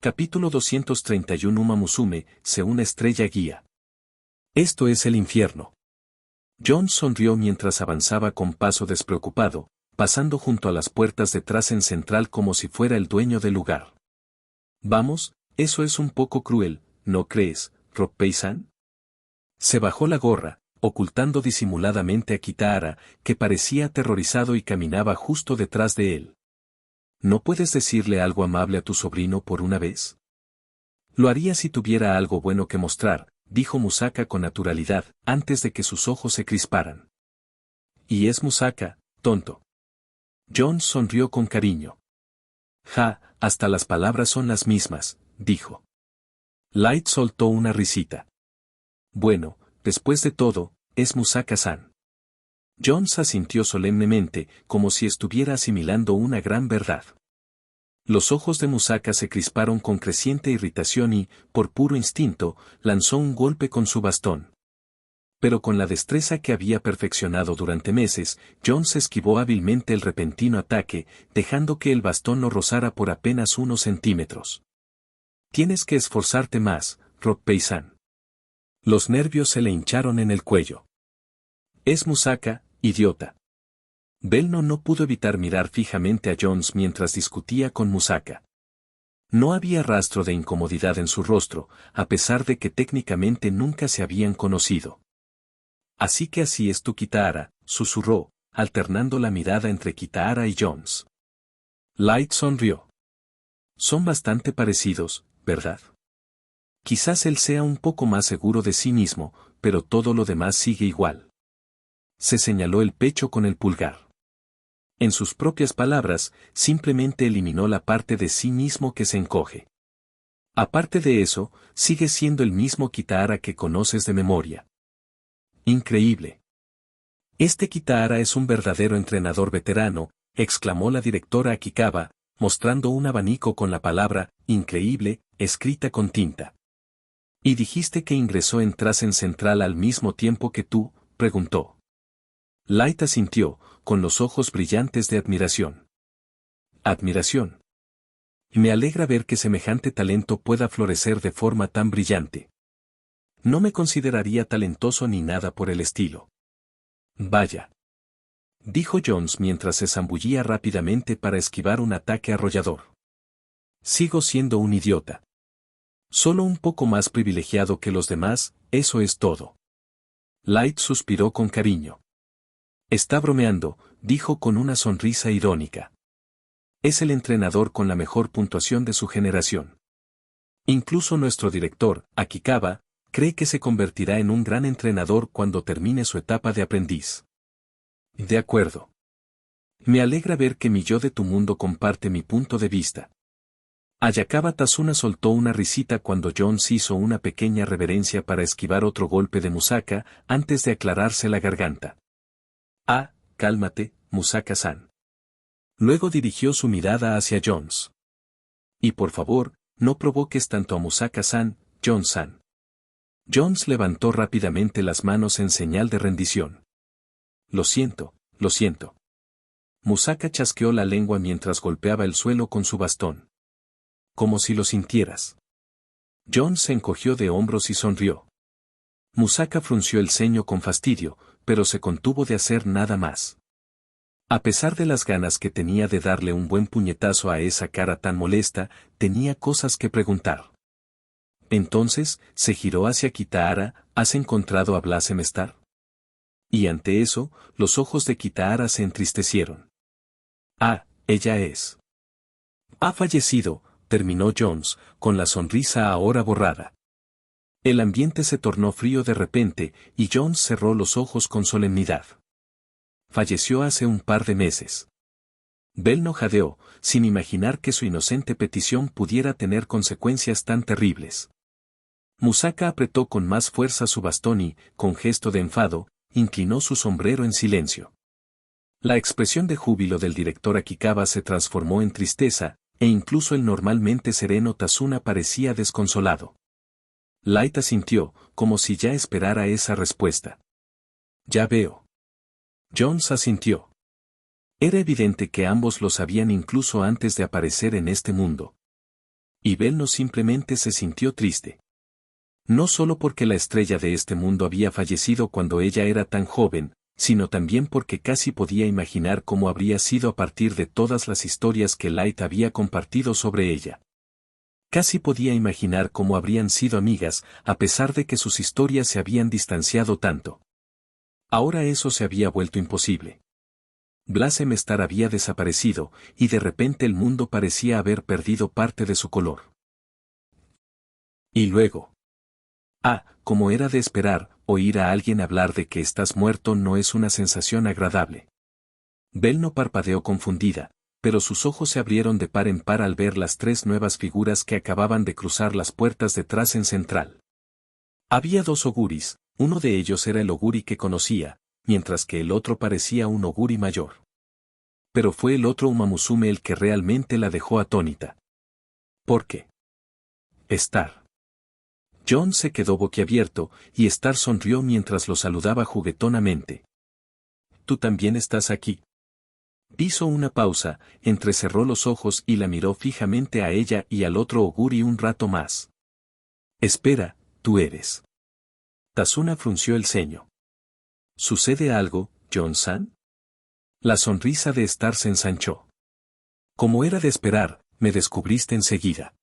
Capítulo 231. Uma Musume, se una estrella guía. Esto es el infierno. John sonrió mientras avanzaba con paso despreocupado, pasando junto a las puertas detrás en Central como si fuera el dueño del lugar. Vamos, eso es un poco cruel, ¿no crees, Ropei-san? Se bajó la gorra, ocultando disimuladamente a Kitahara, que parecía aterrorizado y caminaba justo detrás de él. ¿No puedes decirle algo amable a tu sobrino por una vez? Lo haría si tuviera algo bueno que mostrar, dijo Musaka con naturalidad, antes de que sus ojos se crisparan. Y es Musaka, tonto. John sonrió con cariño. Ja, hasta las palabras son las mismas, dijo. Light soltó una risita. Bueno, después de todo, es Musaka-san. John se asintió solemnemente, como si estuviera asimilando una gran verdad. Los ojos de Musaka se crisparon con creciente irritación y, por puro instinto, lanzó un golpe con su bastón. Pero con la destreza que había perfeccionado durante meses, John se esquivó hábilmente el repentino ataque, dejando que el bastón lo rozara por apenas unos centímetros. Tienes que esforzarte más, Ropei-san. Los nervios se le hincharon en el cuello. Es Musaka, idiota. Belno no pudo evitar mirar fijamente a Jones mientras discutía con Musaka. No había rastro de incomodidad en su rostro, a pesar de que técnicamente nunca se habían conocido. Así que así es tu Kitahara, susurró, alternando la mirada entre Kitahara y Jones. Light sonrió. Son bastante parecidos, ¿verdad? Quizás él sea un poco más seguro de sí mismo, pero todo lo demás sigue igual. Se señaló el pecho con el pulgar. En sus propias palabras, simplemente eliminó la parte de sí mismo que se encoge. Aparte de eso, sigue siendo el mismo Kitahara que conoces de memoria. Increíble. Este Kitahara es un verdadero entrenador veterano, exclamó la directora Akikawa, mostrando un abanico con la palabra, increíble, escrita con tinta. ¿Y dijiste que ingresó en Trasen Central al mismo tiempo que tú?, preguntó. Light asintió, con los ojos brillantes de admiración. Admiración. Me alegra ver que semejante talento pueda florecer de forma tan brillante. No me consideraría talentoso ni nada por el estilo. Vaya. Dijo Jones mientras se zambullía rápidamente para esquivar un ataque arrollador. Sigo siendo un idiota. Solo un poco más privilegiado que los demás, eso es todo. Light suspiró con cariño. Está bromeando, dijo con una sonrisa irónica. Es el entrenador con la mejor puntuación de su generación. Incluso nuestro director, Akikawa, cree que se convertirá en un gran entrenador cuando termine su etapa de aprendiz. De acuerdo. Me alegra ver que mi yo de tu mundo comparte mi punto de vista. Ayakawa Tazuna soltó una risita cuando Jones hizo una pequeña reverencia para esquivar otro golpe de Musaka antes de aclararse la garganta. Ah, cálmate, Musaka-san. Luego dirigió su mirada hacia Jones. Y por favor, no provoques tanto a Musaka-san, Jones-san. Jones levantó rápidamente las manos en señal de rendición. Lo siento, lo siento. Musaka chasqueó la lengua mientras golpeaba el suelo con su bastón. Como si lo sintieras. Jones se encogió de hombros y sonrió. Musaka frunció el ceño con fastidio, pero se contuvo de hacer nada más. A pesar de las ganas que tenía de darle un buen puñetazo a esa cara tan molesta, tenía cosas que preguntar. Entonces, se giró hacia Kitahara, ¿has encontrado a Blasem-Star? Y ante eso, los ojos de Kitahara se entristecieron. Ah, ella es. Ha fallecido, terminó Jones, con la sonrisa ahora borrada. El ambiente se tornó frío de repente, y Jones cerró los ojos con solemnidad. Falleció hace un par de meses. Belno jadeó, sin imaginar que su inocente petición pudiera tener consecuencias tan terribles. Musaka apretó con más fuerza su bastón y, con gesto de enfado, inclinó su sombrero en silencio. La expresión de júbilo del director Akikawa se transformó en tristeza, e incluso el normalmente sereno Tazuna parecía desconsolado. Light asintió, como si ya esperara esa respuesta. Ya veo. Jones asintió. Era evidente que ambos lo sabían incluso antes de aparecer en este mundo. Y Belno simplemente se sintió triste. No solo porque la estrella de este mundo había fallecido cuando ella era tan joven, sino también porque casi podía imaginar cómo habría sido a partir de todas las historias que Light había compartido sobre ella. Casi podía imaginar cómo habrían sido amigas, a pesar de que sus historias se habían distanciado tanto. Ahora eso se había vuelto imposible. Blasem Star había desaparecido, y de repente el mundo parecía haber perdido parte de su color. Y luego. Como era de esperar, oír a alguien hablar de que estás muerto no es una sensación agradable. Belno parpadeó confundida, pero sus ojos se abrieron de par en par al ver las tres nuevas figuras que acababan de cruzar las puertas detrás en Central. Había dos oguris, uno de ellos era el oguri que conocía, mientras que el otro parecía un oguri mayor. Pero fue el otro Umamusume el que realmente la dejó atónita. ¿Por qué? Star. John se quedó boquiabierto, y Star sonrió mientras lo saludaba juguetonamente. ¿Tú también estás aquí? Hizo una pausa, entrecerró los ojos y la miró fijamente a ella y al otro oguri un rato más. Espera, tú eres. Tazuna frunció el ceño. ¿Sucede algo, John-san? La sonrisa de Star se ensanchó. Como era de esperar, me descubriste enseguida.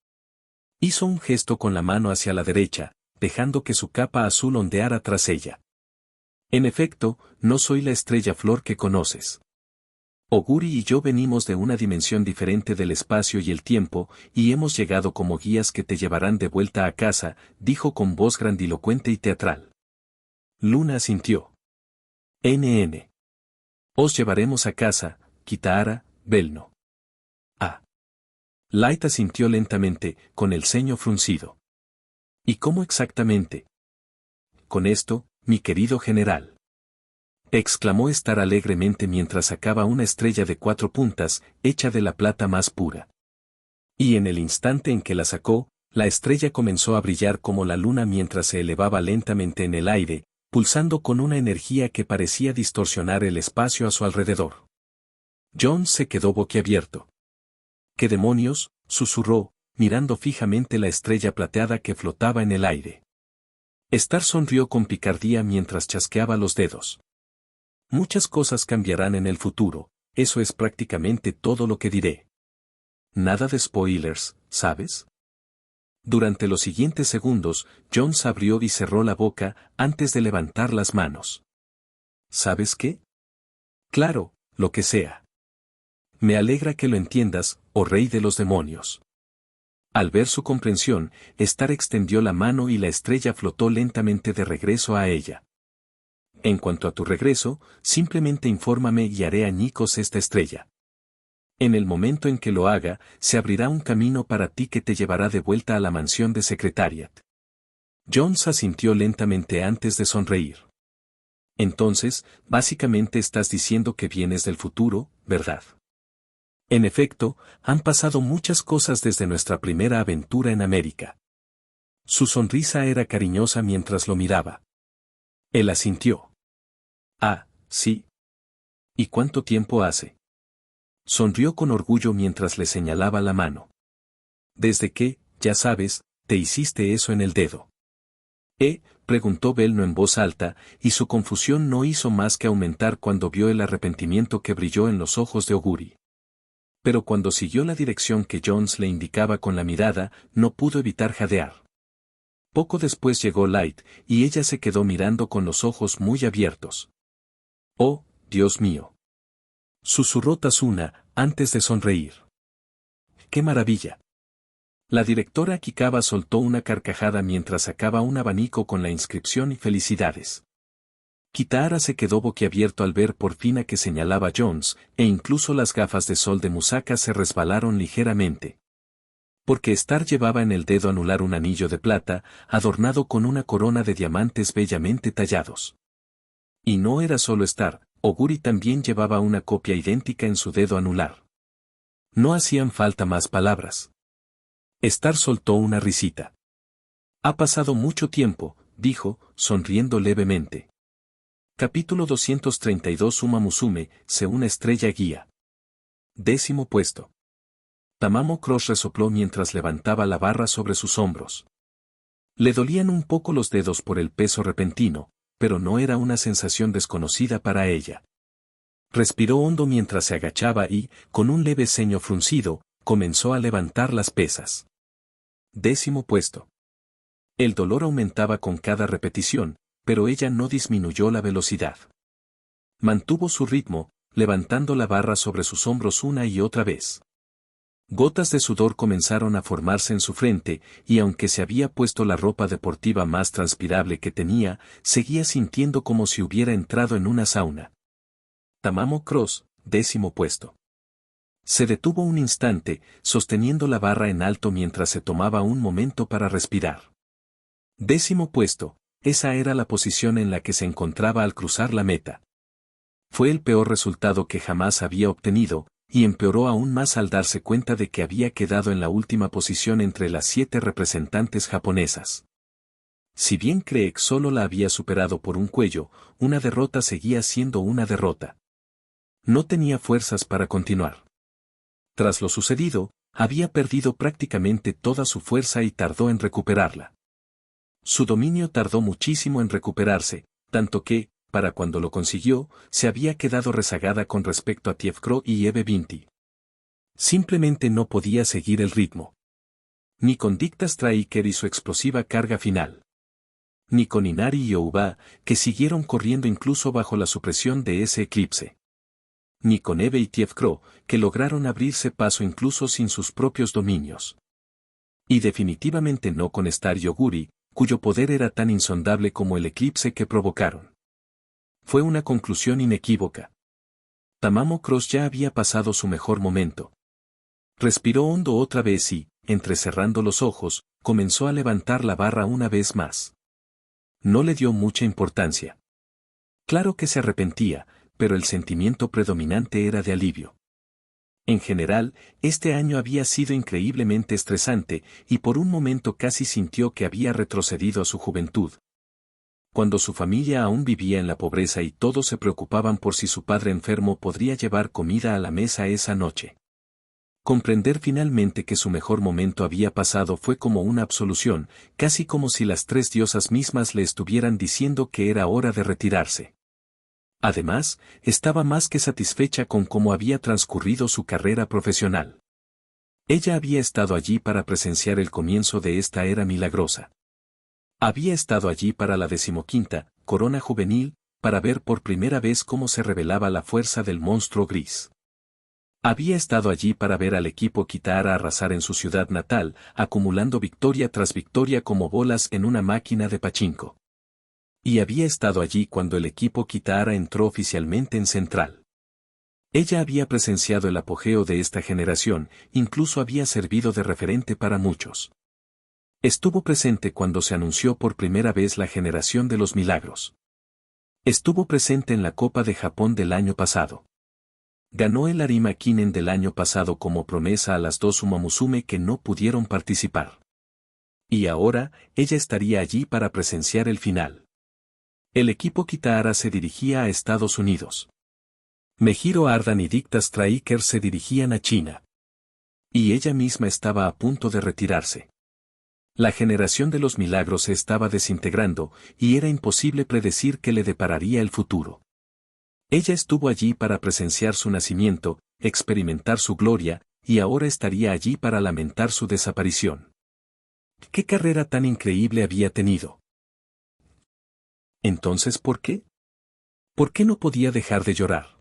Hizo un gesto con la mano hacia la derecha, dejando que su capa azul ondeara tras ella. En efecto, no soy la estrella flor que conoces. Oguri y yo venimos de una dimensión diferente del espacio y el tiempo, y hemos llegado como guías que te llevarán de vuelta a casa, dijo con voz grandilocuente y teatral. Luna asintió. NN. Os llevaremos a casa, Kitahara, Belno. Light asintió lentamente, con el ceño fruncido. ¿Y cómo exactamente? Con esto, mi querido general. Exclamó Star alegremente mientras sacaba una estrella de 4 puntas, hecha de la plata más pura. Y en el instante en que la sacó, la estrella comenzó a brillar como la luna mientras se elevaba lentamente en el aire, pulsando con una energía que parecía distorsionar el espacio a su alrededor. John se quedó boquiabierto. ¿Qué demonios?, susurró, mirando fijamente la estrella plateada que flotaba en el aire. Star sonrió con picardía mientras chasqueaba los dedos. Muchas cosas cambiarán en el futuro, eso es prácticamente todo lo que diré. Nada de spoilers, ¿sabes? Durante los siguientes segundos, John se abrió y cerró la boca antes de levantar las manos. ¿Sabes qué? Claro, lo que sea. Me alegra que lo entiendas, oh rey de los demonios. Al ver su comprensión, Star extendió la mano y la estrella flotó lentamente de regreso a ella. En cuanto a tu regreso, simplemente infórmame y haré añicos esta estrella. En el momento en que lo haga, se abrirá un camino para ti que te llevará de vuelta a la mansión de Secretariat. Jones asintió lentamente antes de sonreír. Entonces, básicamente estás diciendo que vienes del futuro, ¿verdad? En efecto, han pasado muchas cosas desde nuestra primera aventura en América. Su sonrisa era cariñosa mientras lo miraba. Él asintió. Sí. ¿Y cuánto tiempo hace? Sonrió con orgullo mientras le señalaba la mano. Desde que, ya sabes, te hiciste eso en el dedo. Preguntó Belno en voz alta, y su confusión no hizo más que aumentar cuando vio el arrepentimiento que brilló en los ojos de Oguri. Pero cuando siguió la dirección que Jones le indicaba con la mirada, no pudo evitar jadear. Poco después llegó Light, y ella se quedó mirando con los ojos muy abiertos. «Oh, Dios mío», susurró Tazuna, antes de sonreír. ¡Qué maravilla! La directora Kikaba soltó una carcajada mientras sacaba un abanico con la inscripción y felicidades. Kitahara se quedó boquiabierto al ver por fin a que señalaba Jones, e incluso las gafas de sol de Musaka se resbalaron ligeramente. Porque Star llevaba en el dedo anular un anillo de plata, adornado con una corona de diamantes bellamente tallados. Y no era solo Star, Oguri también llevaba una copia idéntica en su dedo anular. No hacían falta más palabras. Star soltó una risita. Ha pasado mucho tiempo, dijo, sonriendo levemente. Capítulo 232 Umamusume, se una estrella guía. 10º puesto. Tamamo Cross resopló mientras levantaba la barra sobre sus hombros. Le dolían un poco los dedos por el peso repentino, pero no era una sensación desconocida para ella. Respiró hondo mientras se agachaba y, con un leve ceño fruncido, comenzó a levantar las pesas. 10º puesto. El dolor aumentaba con cada repetición, pero ella no disminuyó la velocidad. Mantuvo su ritmo, levantando la barra sobre sus hombros una y otra vez. Gotas de sudor comenzaron a formarse en su frente, y aunque se había puesto la ropa deportiva más transpirable que tenía, seguía sintiendo como si hubiera entrado en una sauna. Tamamo Cross, 10º puesto. Se detuvo un instante, sosteniendo la barra en alto mientras se tomaba un momento para respirar. 10º puesto, esa era la posición en la que se encontraba al cruzar la meta. Fue el peor resultado que jamás había obtenido, y empeoró aún más al darse cuenta de que había quedado en la última posición entre las 7 representantes japonesas. Si bien Craig solo la había superado por un cuello, una derrota seguía siendo una derrota. No tenía fuerzas para continuar. Tras lo sucedido, había perdido prácticamente toda su fuerza y tardó en recuperarla. Su dominio tardó muchísimo en recuperarse, tanto que, para cuando lo consiguió, se había quedado rezagada con respecto a Tiefkro y Eve Vinti. Simplemente no podía seguir el ritmo. Ni con Dicta Striker y su explosiva carga final. Ni con Inari y Ouba, que siguieron corriendo incluso bajo la supresión de ese eclipse. Ni con Eve y Tiefkro, que lograron abrirse paso incluso sin sus propios dominios. Y definitivamente no con Star Yoguri, cuyo poder era tan insondable como el eclipse que provocaron. Fue una conclusión inequívoca. Tamamo Cross ya había pasado su mejor momento. Respiró hondo otra vez y, entrecerrando los ojos, comenzó a levantar la barra una vez más. No le dio mucha importancia. Claro que se arrepentía, pero el sentimiento predominante era de alivio. En general, este año había sido increíblemente estresante, y por un momento casi sintió que había retrocedido a su juventud. Cuando su familia aún vivía en la pobreza y todos se preocupaban por si su padre enfermo podría llevar comida a la mesa esa noche. Comprender finalmente que su mejor momento había pasado fue como una absolución, casi como si las 3 diosas mismas le estuvieran diciendo que era hora de retirarse. Además, estaba más que satisfecha con cómo había transcurrido su carrera profesional. Ella había estado allí para presenciar el comienzo de esta era milagrosa. Había estado allí para la 15ª corona juvenil, para ver por primera vez cómo se revelaba la fuerza del monstruo gris. Había estado allí para ver al equipo Kitahara arrasar en su ciudad natal, acumulando victoria tras victoria como bolas en una máquina de pachinko. Y había estado allí cuando el equipo Kitahara entró oficialmente en Central. Ella había presenciado el apogeo de esta generación, incluso había servido de referente para muchos. Estuvo presente cuando se anunció por primera vez la generación de los milagros. Estuvo presente en la Copa de Japón del año pasado. Ganó el Arima Kinen del año pasado como promesa a las 2 Umamusume que no pudieron participar. Y ahora, ella estaría allí para presenciar el final. El equipo Kitahara se dirigía a Estados Unidos. Mejiro Ardan y Dicta Striker se dirigían a China. Y ella misma estaba a punto de retirarse. La generación de los milagros se estaba desintegrando, y era imposible predecir qué le depararía el futuro. Ella estuvo allí para presenciar su nacimiento, experimentar su gloria, y ahora estaría allí para lamentar su desaparición. ¿Qué carrera tan increíble había tenido? Entonces, ¿por qué? ¿Por qué no podía dejar de llorar?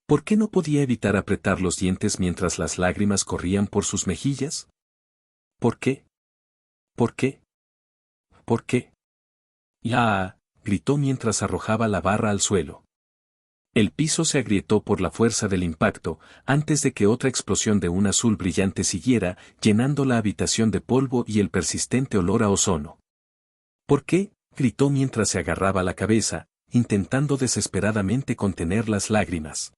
¿Por qué no podía evitar apretar los dientes mientras las lágrimas corrían por sus mejillas? ¿Por qué? ¿Por qué? ¿Por qué? ¡Ya! Gritó mientras arrojaba la barra al suelo. El piso se agrietó por la fuerza del impacto, antes de que otra explosión de un azul brillante siguiera, llenando la habitación de polvo y el persistente olor a ozono. ¿Por qué? Gritó mientras se agarraba la cabeza, intentando desesperadamente contener las lágrimas.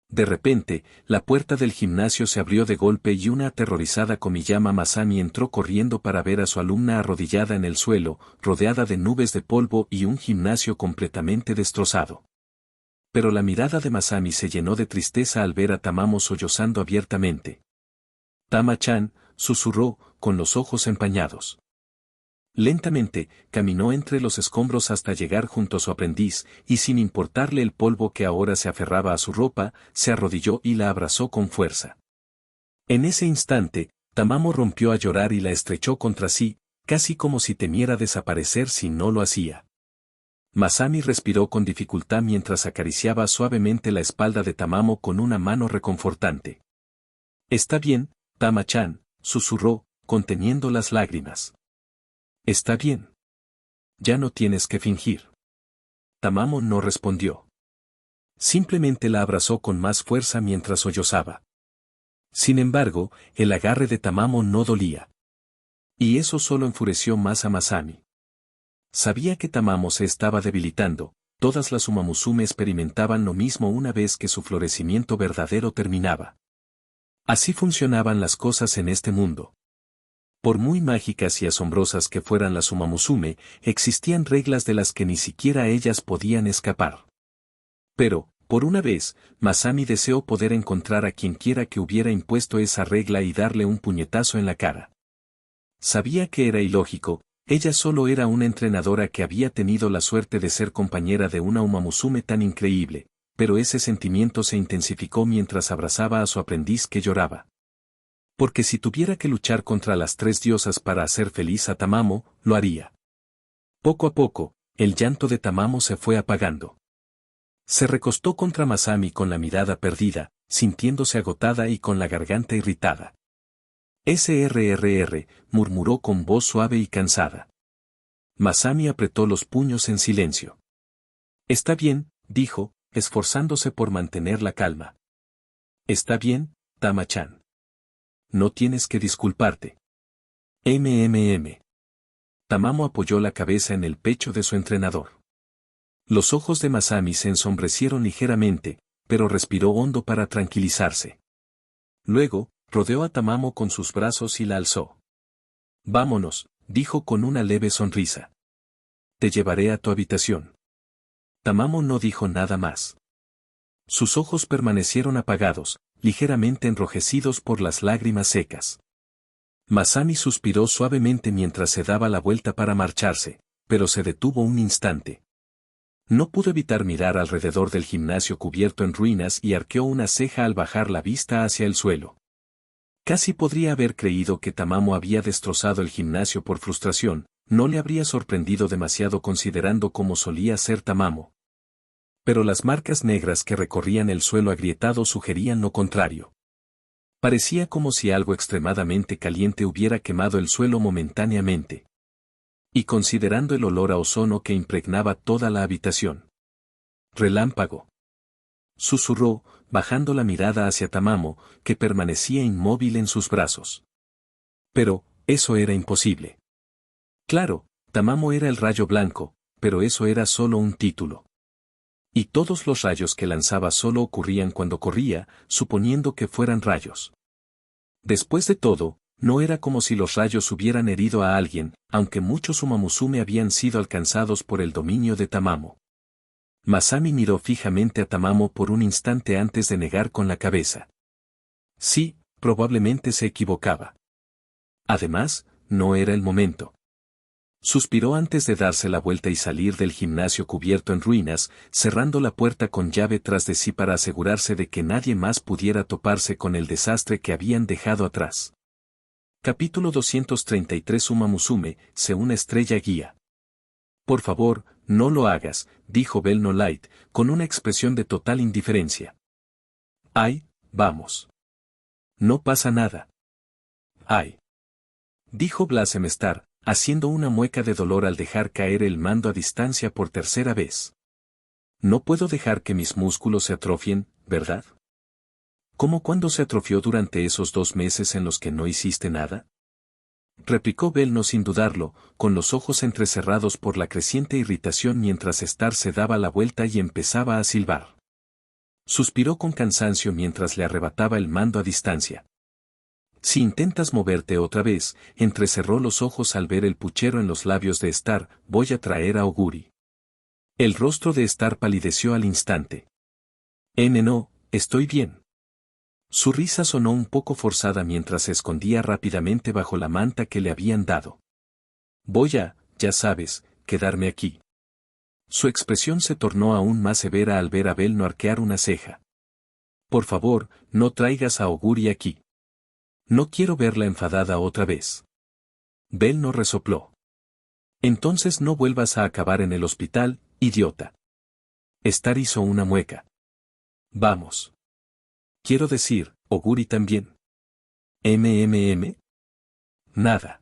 De repente, la puerta del gimnasio se abrió de golpe y una aterrorizada Komiyama Masami entró corriendo para ver a su alumna arrodillada en el suelo, rodeada de nubes de polvo y un gimnasio completamente destrozado. Pero la mirada de Masami se llenó de tristeza al ver a Tamamo sollozando abiertamente. Tama-chan, susurró, con los ojos empañados. Lentamente, caminó entre los escombros hasta llegar junto a su aprendiz, y sin importarle el polvo que ahora se aferraba a su ropa, se arrodilló y la abrazó con fuerza. En ese instante, Tamamo rompió a llorar y la estrechó contra sí, casi como si temiera desaparecer si no lo hacía. Masami respiró con dificultad mientras acariciaba suavemente la espalda de Tamamo con una mano reconfortante. «Está bien, Tama-chan», susurró, conteniendo las lágrimas. «Está bien. Ya no tienes que fingir». Tamamo no respondió. Simplemente la abrazó con más fuerza mientras sollozaba. Sin embargo, el agarre de Tamamo no dolía. Y eso solo enfureció más a Masami. Sabía que Tamamo se estaba debilitando, todas las Umamusume experimentaban lo mismo una vez que su florecimiento verdadero terminaba. Así funcionaban las cosas en este mundo. Por muy mágicas y asombrosas que fueran las Umamusume, existían reglas de las que ni siquiera ellas podían escapar. Pero, por una vez, Masami deseó poder encontrar a quienquiera que hubiera impuesto esa regla y darle un puñetazo en la cara. Sabía que era ilógico, ella solo era una entrenadora que había tenido la suerte de ser compañera de una Umamusume tan increíble, pero ese sentimiento se intensificó mientras abrazaba a su aprendiz que lloraba. Porque si tuviera que luchar contra las tres diosas para hacer feliz a Tamamo, lo haría. Poco a poco, el llanto de Tamamo se fue apagando. Se recostó contra Masami con la mirada perdida, sintiéndose agotada y con la garganta irritada. «SRRR», murmuró con voz suave y cansada. Masami apretó los puños en silencio. «Está bien», dijo, esforzándose por mantener la calma. «Está bien, Tama-chan. No tienes que disculparte». Tamamo apoyó la cabeza en el pecho de su entrenador. Los ojos de Masami se ensombrecieron ligeramente, pero respiró hondo para tranquilizarse. Luego, rodeó a Tamamo con sus brazos y la alzó. «Vámonos», dijo con una leve sonrisa. «Te llevaré a tu habitación». Tamamo no dijo nada más. Sus ojos permanecieron apagados, ligeramente enrojecidos por las lágrimas secas. Masami suspiró suavemente mientras se daba la vuelta para marcharse, pero se detuvo un instante. No pudo evitar mirar alrededor del gimnasio cubierto en ruinas y arqueó una ceja al bajar la vista hacia el suelo. Casi podría haber creído que Tamamo había destrozado el gimnasio por frustración, no le habría sorprendido demasiado considerando cómo solía ser Tamamo. Pero las marcas negras que recorrían el suelo agrietado sugerían lo contrario. Parecía como si algo extremadamente caliente hubiera quemado el suelo momentáneamente. Y considerando el olor a ozono que impregnaba toda la habitación. «Relámpago», susurró, bajando la mirada hacia Tamamo, que permanecía inmóvil en sus brazos. Pero, eso era imposible. Claro, Tamamo era el rayo blanco, pero eso era solo un título. Y todos los rayos que lanzaba solo ocurrían cuando corría, suponiendo que fueran rayos. Después de todo, no era como si los rayos hubieran herido a alguien, aunque muchos Umamusume habían sido alcanzados por el dominio de Tamamo. Masami miró fijamente a Tamamo por un instante antes de negar con la cabeza. Sí, probablemente se equivocaba. Además, no era el momento. Suspiró antes de darse la vuelta y salir del gimnasio cubierto en ruinas, cerrando la puerta con llave tras de sí para asegurarse de que nadie más pudiera toparse con el desastre que habían dejado atrás. Capítulo 233 Umamusume, se una estrella guía. «Por favor, no lo hagas», dijo Bell No Light, con una expresión de total indiferencia. «Ay, vamos. No pasa nada». «Ay», dijo Blasemestar, haciendo una mueca de dolor al dejar caer el mando a distancia por tercera vez. «No puedo dejar que mis músculos se atrofien, ¿verdad?» «¿Cómo cuándo se atrofió durante esos 2 meses en los que no hiciste nada?» replicó Belno sin dudarlo, con los ojos entrecerrados por la creciente irritación mientras Star se daba la vuelta y empezaba a silbar. Suspiró con cansancio mientras le arrebataba el mando a distancia. «Si intentas moverte otra vez», entrecerró los ojos al ver el puchero en los labios de Star, «voy a traer a Oguri». El rostro de Star palideció al instante. «No, estoy bien». Su risa sonó un poco forzada mientras se escondía rápidamente bajo la manta que le habían dado. Voy a, ya sabes, quedarme aquí. Su expresión se tornó aún más severa al ver a Belno arquear una ceja. Por favor, no traigas a Oguri aquí. No quiero verla enfadada otra vez. Belno resopló. Entonces no vuelvas a acabar en el hospital, idiota. Star hizo una mueca. Vamos. Quiero decir, Oguri también. ¿MMM? Nada.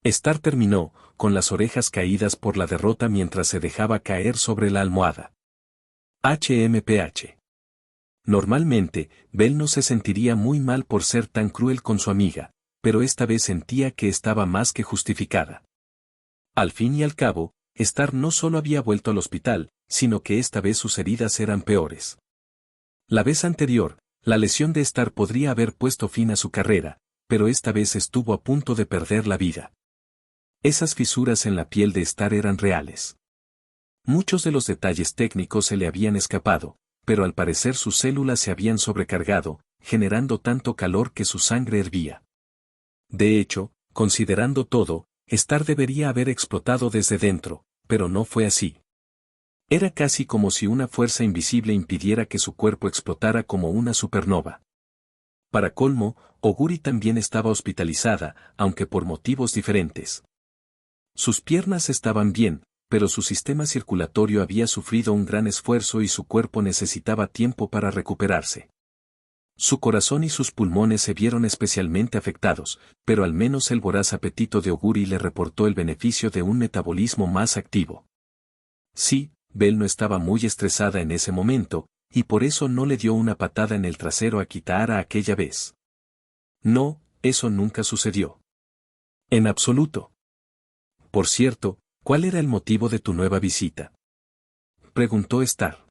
Star terminó, con las orejas caídas por la derrota mientras se dejaba caer sobre la almohada. HMPH. Normalmente, Belno se sentiría muy mal por ser tan cruel con su amiga, pero esta vez sentía que estaba más que justificada. Al fin y al cabo, Star no solo había vuelto al hospital, sino que esta vez sus heridas eran peores. La vez anterior, la lesión de Star podría haber puesto fin a su carrera, pero esta vez estuvo a punto de perder la vida. Esas fisuras en la piel de Star eran reales. Muchos de los detalles técnicos se le habían escapado, pero al parecer sus células se habían sobrecargado, generando tanto calor que su sangre hervía. De hecho, considerando todo, Star debería haber explotado desde dentro, pero no fue así. Era casi como si una fuerza invisible impidiera que su cuerpo explotara como una supernova. Para colmo, Oguri también estaba hospitalizada, aunque por motivos diferentes. Sus piernas estaban bien, pero su sistema circulatorio había sufrido un gran esfuerzo y su cuerpo necesitaba tiempo para recuperarse. Su corazón y sus pulmones se vieron especialmente afectados, pero al menos el voraz apetito de Oguri le reportó el beneficio de un metabolismo más activo. Sí, Belno estaba muy estresada en ese momento, y por eso no le dio una patada en el trasero a Kitahara aquella vez. No, eso nunca sucedió. En absoluto. Por cierto, ¿cuál era el motivo de tu nueva visita? Preguntó Star.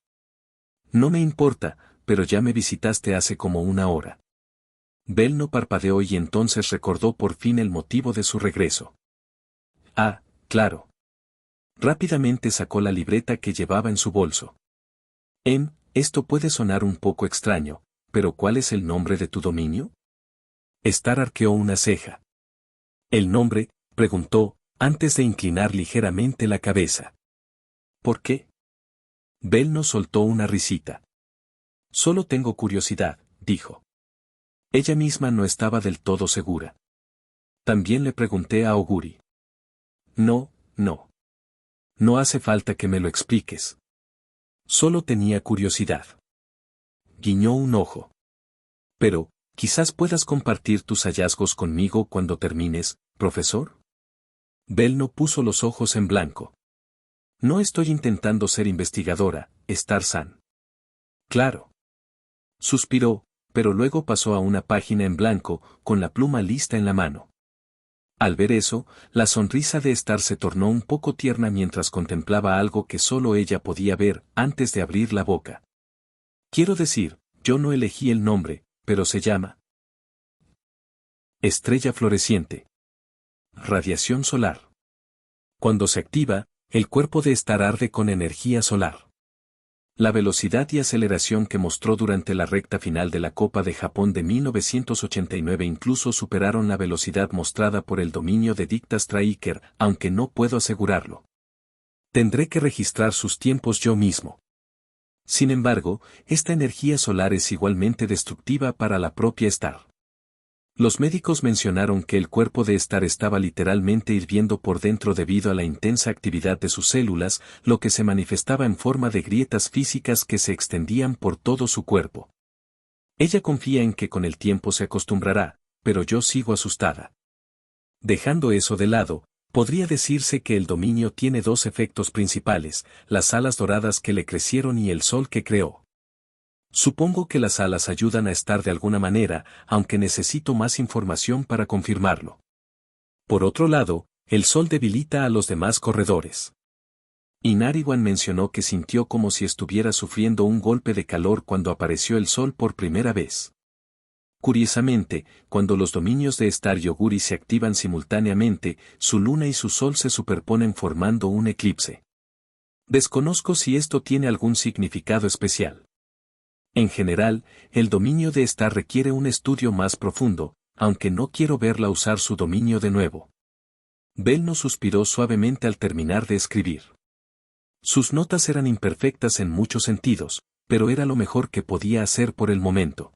No me importa, pero ya me visitaste hace como una hora. Belno parpadeó y entonces recordó por fin el motivo de su regreso. Ah, claro. Rápidamente sacó la libreta que llevaba en su bolso. Esto puede sonar un poco extraño, pero ¿cuál es el nombre de tu dominio? Star arqueó una ceja. ¿El nombre? Preguntó, antes de inclinar ligeramente la cabeza. ¿Por qué? Belno soltó una risita. Solo tengo curiosidad, dijo. Ella misma no estaba del todo segura. También le pregunté a Oguri. No. No hace falta que me lo expliques. Solo tenía curiosidad. Guiñó un ojo. Pero, quizás puedas compartir tus hallazgos conmigo cuando termines, profesor. Belno puso los ojos en blanco. No estoy intentando ser investigadora, Star-san. Claro. Suspiró, pero luego pasó a una página en blanco, con la pluma lista en la mano. Al ver eso, la sonrisa de Star se tornó un poco tierna mientras contemplaba algo que solo ella podía ver antes de abrir la boca. Quiero decir, yo no elegí el nombre, pero se llama estrella floreciente. Radiación solar. Cuando se activa, el cuerpo de Star arde con energía solar. La velocidad y aceleración que mostró durante la recta final de la Copa de Japón de 1989 incluso superaron la velocidad mostrada por el dominio de Dicta Striker, aunque no puedo asegurarlo. Tendré que registrar sus tiempos yo mismo. Sin embargo, esta energía solar es igualmente destructiva para la propia Star. Los médicos mencionaron que el cuerpo de Star estaba literalmente hirviendo por dentro debido a la intensa actividad de sus células, lo que se manifestaba en forma de grietas físicas que se extendían por todo su cuerpo. Ella confía en que con el tiempo se acostumbrará, pero yo sigo asustada. Dejando eso de lado, podría decirse que el dominio tiene dos efectos principales, las alas doradas que le crecieron y el sol que creó. Supongo que las alas ayudan a Star de alguna manera, aunque necesito más información para confirmarlo. Por otro lado, el sol debilita a los demás corredores. Inariwan mencionó que sintió como si estuviera sufriendo un golpe de calor cuando apareció el sol por primera vez. Curiosamente, cuando los dominios de Star y Oguri se activan simultáneamente, su luna y su sol se superponen formando un eclipse. Desconozco si esto tiene algún significado especial. En general, el dominio de Star requiere un estudio más profundo, aunque no quiero verla usar su dominio de nuevo. Belno suspiró suavemente al terminar de escribir. Sus notas eran imperfectas en muchos sentidos, pero era lo mejor que podía hacer por el momento.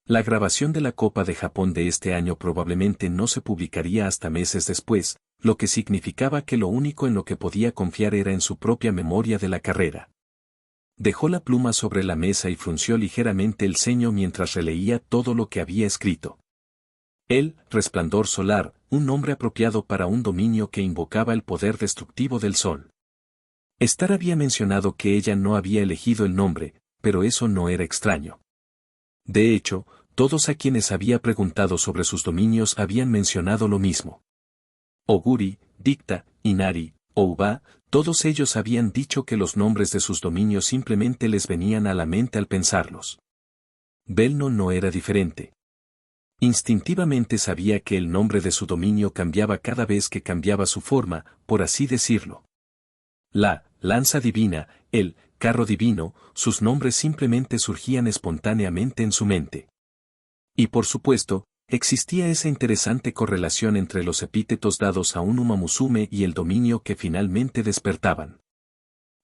La grabación de la Copa de Japón de este año probablemente no se publicaría hasta meses después, lo que significaba que lo único en lo que podía confiar era en su propia memoria de la carrera. Dejó la pluma sobre la mesa y frunció ligeramente el ceño mientras releía todo lo que había escrito. El resplandor solar, un nombre apropiado para un dominio que invocaba el poder destructivo del sol. Star había mencionado que ella no había elegido el nombre, pero eso no era extraño. De hecho, todos a quienes había preguntado sobre sus dominios habían mencionado lo mismo. Oguri, Dicta, Inari, Ouba, todos ellos habían dicho que los nombres de sus dominios simplemente les venían a la mente al pensarlos. Belno no era diferente. Instintivamente sabía que el nombre de su dominio cambiaba cada vez que cambiaba su forma, por así decirlo. La lanza divina, el carro divino, sus nombres simplemente surgían espontáneamente en su mente. Y por supuesto, existía esa interesante correlación entre los epítetos dados a un Uma Musume y el dominio que finalmente despertaban.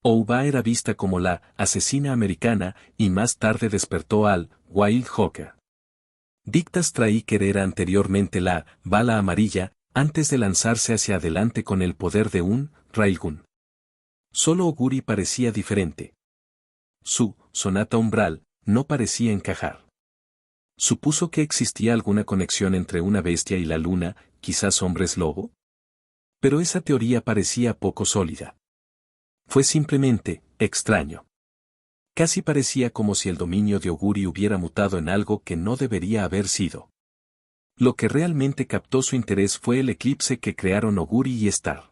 Ouba era vista como la asesina americana y más tarde despertó al Wild Hawker. Dicta Striker era anteriormente la bala amarilla, antes de lanzarse hacia adelante con el poder de un Railgun. Solo Oguri parecía diferente. Su sonata umbral no parecía encajar. Supuso que existía alguna conexión entre una bestia y la luna, quizás hombres lobo. Pero esa teoría parecía poco sólida. Fue simplemente extraño. Casi parecía como si el dominio de Oguri hubiera mutado en algo que no debería haber sido. Lo que realmente captó su interés fue el eclipse que crearon Oguri y Star.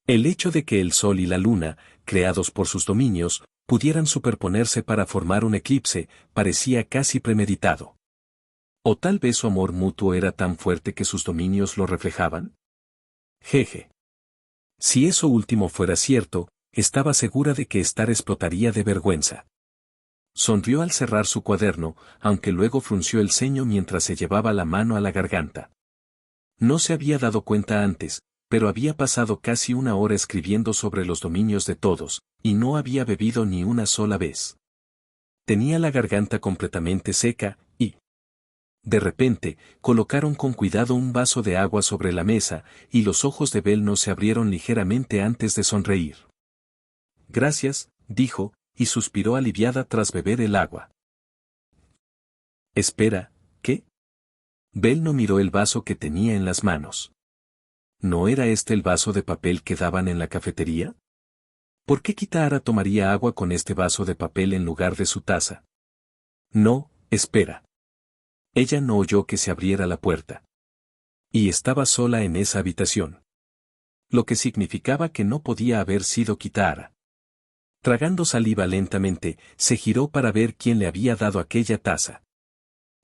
El hecho de que el Sol y la Luna, creados por sus dominios, pudieran superponerse para formar un eclipse, parecía casi premeditado. ¿O tal vez su amor mutuo era tan fuerte que sus dominios lo reflejaban? Jeje. Si eso último fuera cierto, estaba segura de que Star explotaría de vergüenza. Sonrió al cerrar su cuaderno, aunque luego frunció el ceño mientras se llevaba la mano a la garganta. No se había dado cuenta antes, pero había pasado casi una hora escribiendo sobre los dominios de todos, y no había bebido ni una sola vez. Tenía la garganta completamente seca, y... De repente, colocaron con cuidado un vaso de agua sobre la mesa, y los ojos de Belno se abrieron ligeramente antes de sonreír. Gracias, dijo, y suspiró aliviada tras beber el agua. Espera, ¿qué? Belno miró el vaso que tenía en las manos. ¿No era este el vaso de papel que daban en la cafetería? ¿Por qué Kitahara tomaría agua con este vaso de papel en lugar de su taza? No, espera. Ella no oyó que se abriera la puerta. Y estaba sola en esa habitación. Lo que significaba que no podía haber sido Kitahara. Tragando saliva lentamente, se giró para ver quién le había dado aquella taza.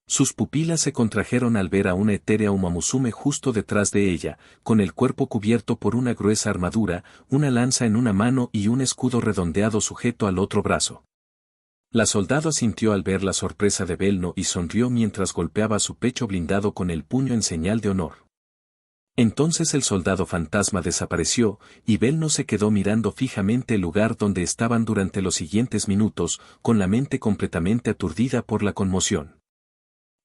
Sus pupilas se contrajeron al ver a una etérea Uma Musume justo detrás de ella, con el cuerpo cubierto por una gruesa armadura, una lanza en una mano y un escudo redondeado sujeto al otro brazo. La soldado asintió al ver la sorpresa de Belno y sonrió mientras golpeaba su pecho blindado con el puño en señal de honor. Entonces el soldado fantasma desapareció, y Belno se quedó mirando fijamente el lugar donde estaban durante los siguientes minutos, con la mente completamente aturdida por la conmoción.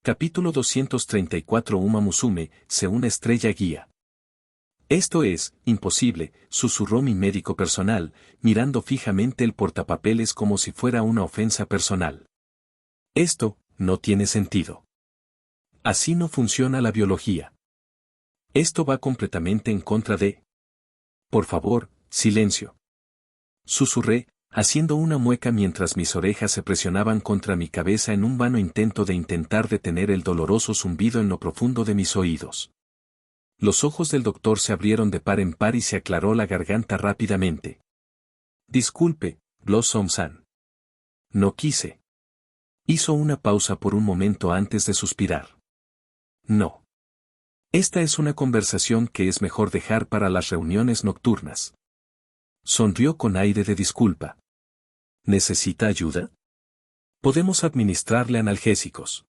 Capítulo 234 Uma Musume, una estrella guía. Esto es, imposible, susurró mi médico personal, mirando fijamente el portapapeles como si fuera una ofensa personal. Esto, no tiene sentido. Así no funciona la biología. Esto va completamente en contra de... Por favor, silencio. Susurré, haciendo una mueca mientras mis orejas se presionaban contra mi cabeza en un vano intento de intentar detener el doloroso zumbido en lo profundo de mis oídos. Los ojos del doctor se abrieron de par en par y se aclaró la garganta rápidamente. Disculpe, Blossom-san. No quise. Hizo una pausa por un momento antes de suspirar. No. Esta es una conversación que es mejor dejar para las reuniones nocturnas. Sonrió con aire de disculpa. ¿Necesita ayuda? Podemos administrarle analgésicos.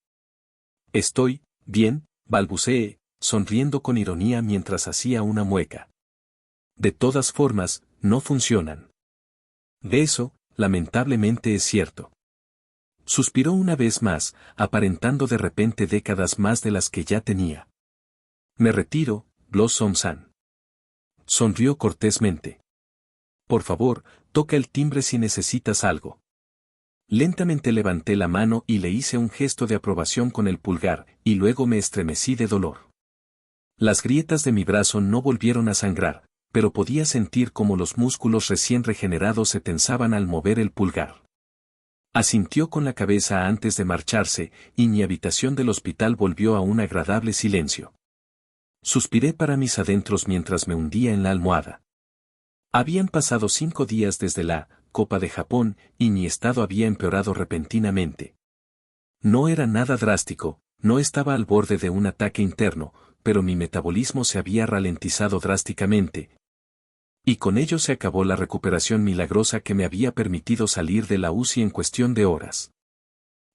Estoy, bien, balbuceé, sonriendo con ironía mientras hacía una mueca. De todas formas, no funcionan. De eso, lamentablemente es cierto. Suspiró una vez más, aparentando de repente décadas más de las que ya tenía. Me retiro, Blossom-san. Sonrió cortésmente. Por favor, toca el timbre si necesitas algo. Lentamente levanté la mano y le hice un gesto de aprobación con el pulgar, y luego me estremecí de dolor. Las grietas de mi brazo no volvieron a sangrar, pero podía sentir cómo los músculos recién regenerados se tensaban al mover el pulgar. Asintió con la cabeza antes de marcharse, y mi habitación del hospital volvió a un agradable silencio. Suspiré para mis adentros mientras me hundía en la almohada. Habían pasado 5 días desde la Copa de Japón, y mi estado había empeorado repentinamente. No era nada drástico, no estaba al borde de un ataque interno, pero mi metabolismo se había ralentizado drásticamente. Y con ello se acabó la recuperación milagrosa que me había permitido salir de la UCI en cuestión de horas.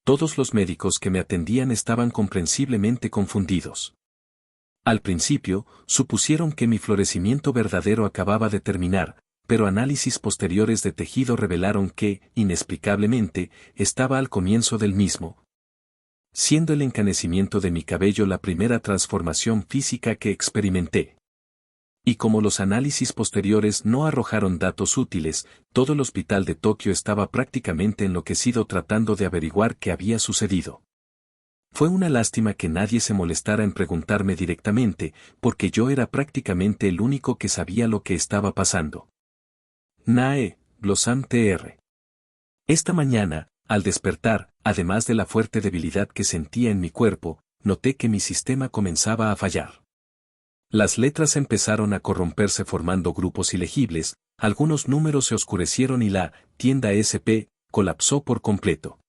Todos los médicos que me atendían estaban comprensiblemente confundidos. Al principio, supusieron que mi florecimiento verdadero acababa de terminar, pero análisis posteriores de tejido revelaron que, inexplicablemente, estaba al comienzo del mismo, siendo el encanecimiento de mi cabello la primera transformación física que experimenté. Y como los análisis posteriores no arrojaron datos útiles, todo el hospital de Tokio estaba prácticamente enloquecido tratando de averiguar qué había sucedido. Fue una lástima que nadie se molestara en preguntarme directamente, porque yo era prácticamente el único que sabía lo que estaba pasando. Nae, Blossom Tr. Esta mañana, al despertar, además de la fuerte debilidad que sentía en mi cuerpo, noté que mi sistema comenzaba a fallar. Las letras empezaron a corromperse formando grupos ilegibles, algunos números se oscurecieron y la tienda SP colapsó por completo.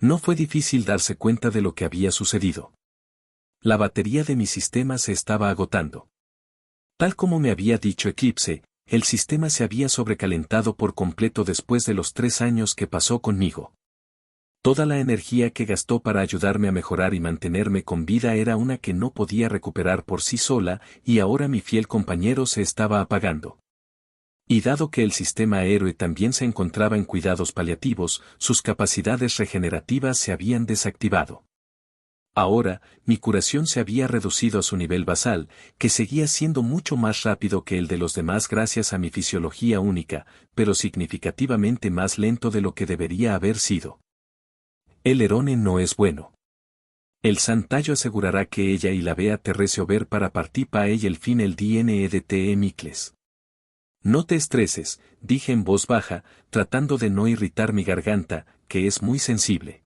No fue difícil darse cuenta de lo que había sucedido. La batería de mi sistema se estaba agotando. Tal como me había dicho Eclipse, el sistema se había sobrecalentado por completo después de los 3 años que pasó conmigo. Toda la energía que gastó para ayudarme a mejorar y mantenerme con vida era una que no podía recuperar por sí sola, y ahora mi fiel compañero se estaba apagando. Y dado que el sistema héroe también se encontraba en cuidados paliativos, sus capacidades regenerativas se habían desactivado. Ahora, mi curación se había reducido a su nivel basal, que seguía siendo mucho más rápido que el de los demás gracias a mi fisiología única, pero significativamente más lento de lo que debería haber sido. El Herone no es bueno. El Santayo asegurará que ella y la Bea Terresio ver para participa ella el fin el DNE de T.E. Micles. No te estreses, dije en voz baja, tratando de no irritar mi garganta, que es muy sensible.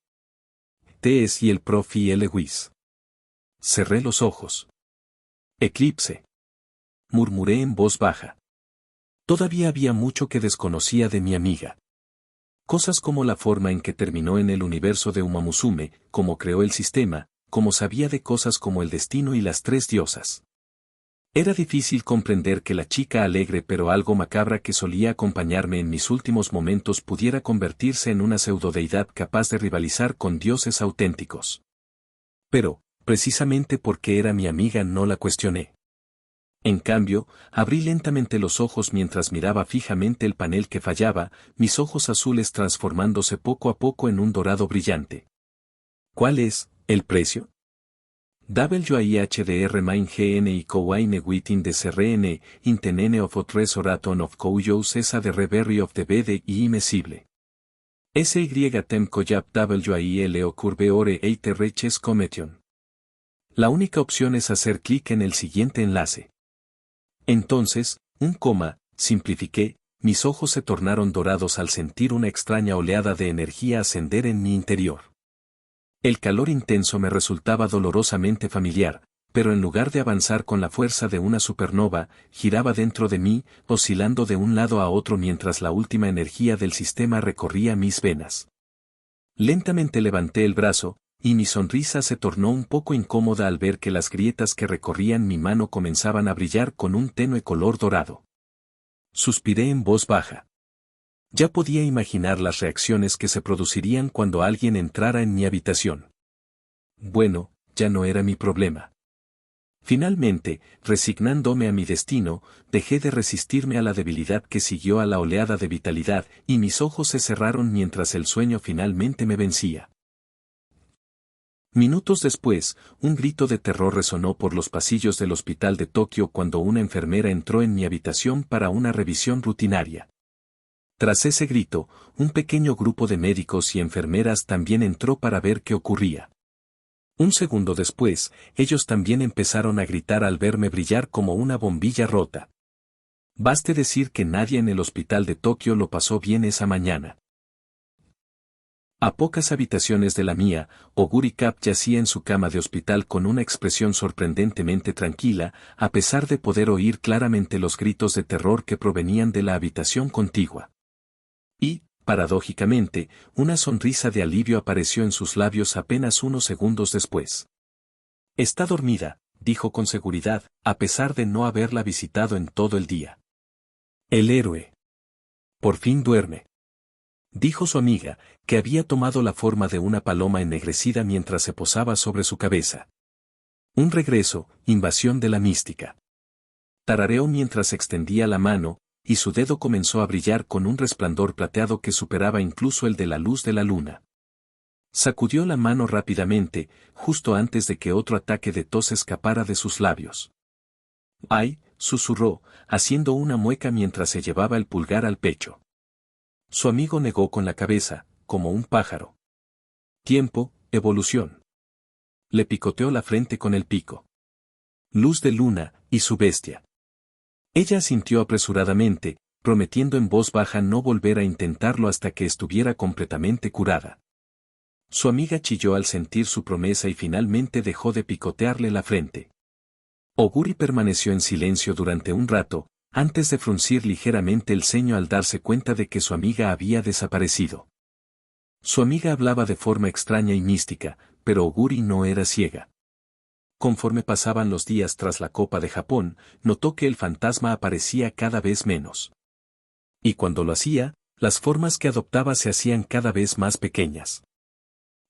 T.E.S. y el Prof. y Lewis. Cerré los ojos. Eclipse. Murmuré en voz baja. Todavía había mucho que desconocía de mi amiga. Cosas como la forma en que terminó en el universo de Umamusume, cómo creó el sistema, cómo sabía de cosas como el destino y las 3 diosas. Era difícil comprender que la chica alegre pero algo macabra que solía acompañarme en mis últimos momentos pudiera convertirse en una pseudodeidad capaz de rivalizar con dioses auténticos. Pero, precisamente porque era mi amiga no la cuestioné. En cambio, abrí lentamente los ojos mientras miraba fijamente el panel que fallaba, mis ojos azules transformándose poco a poco en un dorado brillante. ¿Cuál es el precio? WIHDR main GN y Kowaine within the CRN, intenene of otres oraton of Kouyous esa de reberry of the bede y imesible. SY tem koyap WIL o curve ore eite reches cometion. La única opción es hacer clic en el siguiente enlace. Entonces, simplifiqué, mis ojos se tornaron dorados al sentir una extraña oleada de energía ascender en mi interior. El calor intenso me resultaba dolorosamente familiar, pero en lugar de avanzar con la fuerza de una supernova, giraba dentro de mí, oscilando de un lado a otro mientras la última energía del sistema recorría mis venas. Lentamente levanté el brazo, y mi sonrisa se tornó un poco incómoda al ver que las grietas que recorrían mi mano comenzaban a brillar con un tenue color dorado. Suspiré en voz baja. Ya podía imaginar las reacciones que se producirían cuando alguien entrara en mi habitación. Bueno, ya no era mi problema. Finalmente, resignándome a mi destino, dejé de resistirme a la debilidad que siguió a la oleada de vitalidad, y mis ojos se cerraron mientras el sueño finalmente me vencía. Minutos después, un grito de terror resonó por los pasillos del hospital de Tokio cuando una enfermera entró en mi habitación para una revisión rutinaria. Tras ese grito, un pequeño grupo de médicos y enfermeras también entró para ver qué ocurría. Un segundo después, ellos también empezaron a gritar al verme brillar como una bombilla rota. Baste decir que nadie en el hospital de Tokio lo pasó bien esa mañana. A pocas habitaciones de la mía, Oguri Cap yacía en su cama de hospital con una expresión sorprendentemente tranquila, a pesar de poder oír claramente los gritos de terror que provenían de la habitación contigua. Y, paradójicamente, una sonrisa de alivio apareció en sus labios apenas unos segundos después. Está dormida, dijo con seguridad, a pesar de no haberla visitado en todo el día. El héroe. Por fin duerme. Dijo su amiga, que había tomado la forma de una paloma ennegrecida mientras se posaba sobre su cabeza. Un regreso, invasión de la mística. Tarareó mientras extendía la mano, y su dedo comenzó a brillar con un resplandor plateado que superaba incluso el de la luz de la luna. Sacudió la mano rápidamente, justo antes de que otro ataque de tos escapara de sus labios. ¡Ay!, susurró, haciendo una mueca mientras se llevaba el pulgar al pecho. Su amigo negó con la cabeza, como un pájaro. Tiempo, evolución. Le picoteó la frente con el pico. Luz de luna, y su bestia. Ella asintió apresuradamente, prometiendo en voz baja no volver a intentarlo hasta que estuviera completamente curada. Su amiga chilló al sentir su promesa y finalmente dejó de picotearle la frente. Oguri permaneció en silencio durante un rato, antes de fruncir ligeramente el ceño al darse cuenta de que su amiga había desaparecido. Su amiga hablaba de forma extraña y mística, pero Oguri no era ciega. Conforme pasaban los días tras la Copa de Japón, notó que el fantasma aparecía cada vez menos. Y cuando lo hacía, las formas que adoptaba se hacían cada vez más pequeñas.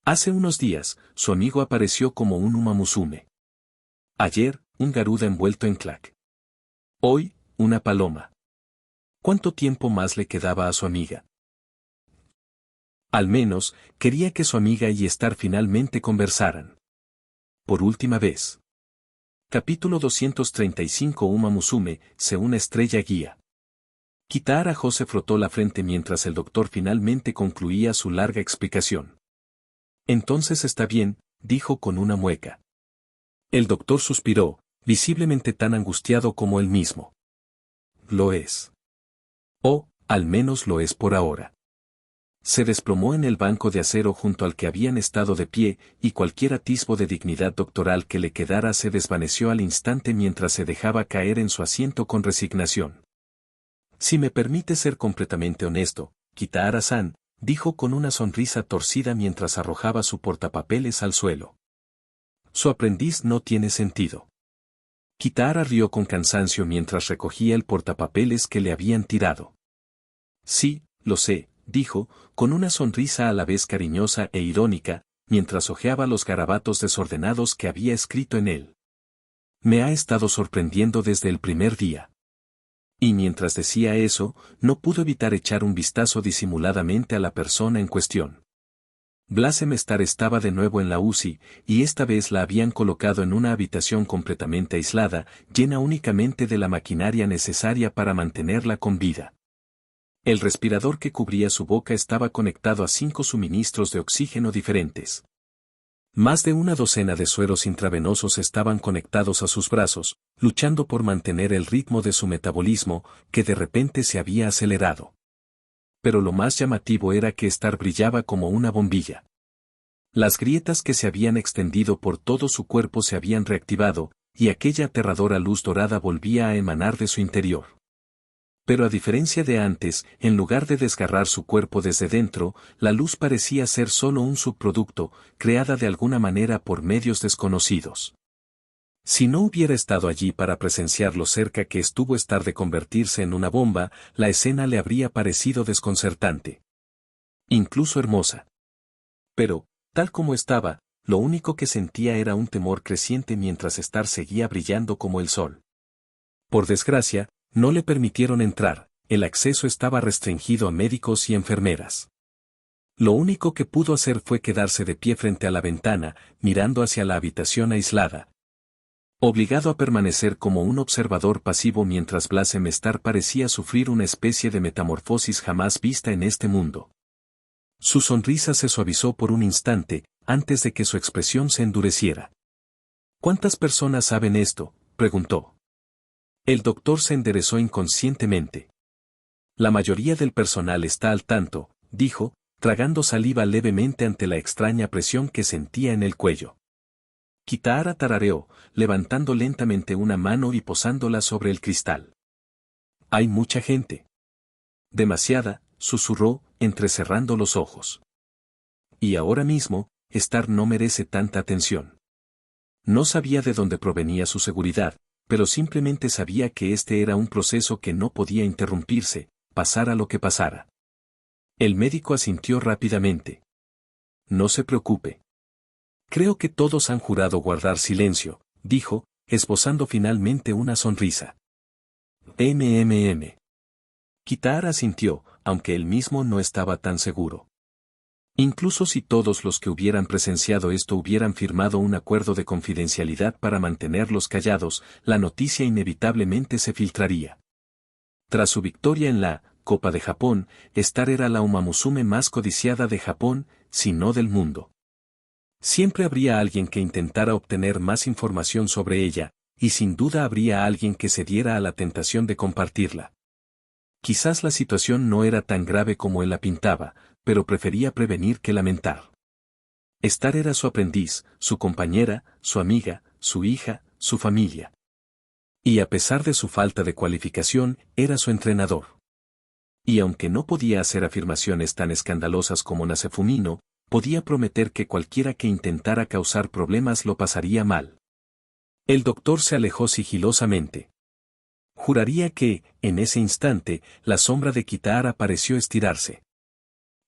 Hace unos días, su amigo apareció como un Umamusume. Ayer, un garuda envuelto en clac. Hoy, una paloma. ¿Cuánto tiempo más le quedaba a su amiga? Al menos, quería que su amiga y Star finalmente conversaran. Por última vez. Capítulo 235. Umamusume, se una estrella guía. Kitahara se frotó la frente mientras el doctor finalmente concluía su larga explicación. Entonces está bien, dijo con una mueca. El doctor suspiró, visiblemente tan angustiado como él mismo. Lo es. O, al menos lo es por ahora. Se desplomó en el banco de acero junto al que habían estado de pie, y cualquier atisbo de dignidad doctoral que le quedara se desvaneció al instante mientras se dejaba caer en su asiento con resignación. Si me permite ser completamente honesto, Kitahara-san, dijo con una sonrisa torcida mientras arrojaba su portapapeles al suelo. Su aprendiz no tiene sentido. Kitahara rió con cansancio mientras recogía el portapapeles que le habían tirado. Sí, lo sé, dijo, con una sonrisa a la vez cariñosa e irónica, mientras hojeaba los garabatos desordenados que había escrito en él. Me ha estado sorprendiendo desde el primer día. Y mientras decía eso, no pudo evitar echar un vistazo disimuladamente a la persona en cuestión. Blasem Star estaba de nuevo en la UCI, y esta vez la habían colocado en una habitación completamente aislada, llena únicamente de la maquinaria necesaria para mantenerla con vida. El respirador que cubría su boca estaba conectado a 5 suministros de oxígeno diferentes. Más de una docena de sueros intravenosos estaban conectados a sus brazos, luchando por mantener el ritmo de su metabolismo, que de repente se había acelerado. Pero lo más llamativo era que Star brillaba como una bombilla. Las grietas que se habían extendido por todo su cuerpo se habían reactivado, y aquella aterradora luz dorada volvía a emanar de su interior. Pero a diferencia de antes, en lugar de desgarrar su cuerpo desde dentro, la luz parecía ser solo un subproducto, creada de alguna manera por medios desconocidos. Si no hubiera estado allí para presenciar lo cerca que estuvo estar de convertirse en una bomba, la escena le habría parecido desconcertante. Incluso hermosa. Pero, tal como estaba, lo único que sentía era un temor creciente mientras Star seguía brillando como el sol. Por desgracia, no le permitieron entrar, el acceso estaba restringido a médicos y enfermeras. Lo único que pudo hacer fue quedarse de pie frente a la ventana, mirando hacia la habitación aislada. Obligado a permanecer como un observador pasivo mientras Blasem Star parecía sufrir una especie de metamorfosis jamás vista en este mundo. Su sonrisa se suavizó por un instante, antes de que su expresión se endureciera. ¿Cuántas personas saben esto?, preguntó. El doctor se enderezó inconscientemente. La mayoría del personal está al tanto, dijo, tragando saliva levemente ante la extraña presión que sentía en el cuello. Kitahara tarareó, levantando lentamente una mano y posándola sobre el cristal. Hay mucha gente. Demasiada, susurró, entrecerrando los ojos. Y ahora mismo, Star no merece tanta atención. No sabía de dónde provenía su seguridad, pero simplemente sabía que este era un proceso que no podía interrumpirse, pasara lo que pasara. El médico asintió rápidamente. No se preocupe. Creo que todos han jurado guardar silencio, dijo, esbozando finalmente una sonrisa. Kitahara asintió, aunque él mismo no estaba tan seguro. Incluso si todos los que hubieran presenciado esto hubieran firmado un acuerdo de confidencialidad para mantenerlos callados, la noticia inevitablemente se filtraría. Tras su victoria en la Copa de Japón, Star era la Uma Musume más codiciada de Japón, si no del mundo. Siempre habría alguien que intentara obtener más información sobre ella, y sin duda habría alguien que se diera a la tentación de compartirla. Quizás la situación no era tan grave como él la pintaba, pero prefería prevenir que lamentar. Star era su aprendiz, su compañera, su amiga, su hija, su familia. Y a pesar de su falta de cualificación, era su entrenador. Y aunque no podía hacer afirmaciones tan escandalosas como Nasefumino, podía prometer que cualquiera que intentara causar problemas lo pasaría mal. El doctor se alejó sigilosamente. Juraría que, en ese instante, la sombra de Kitahara pareció estirarse.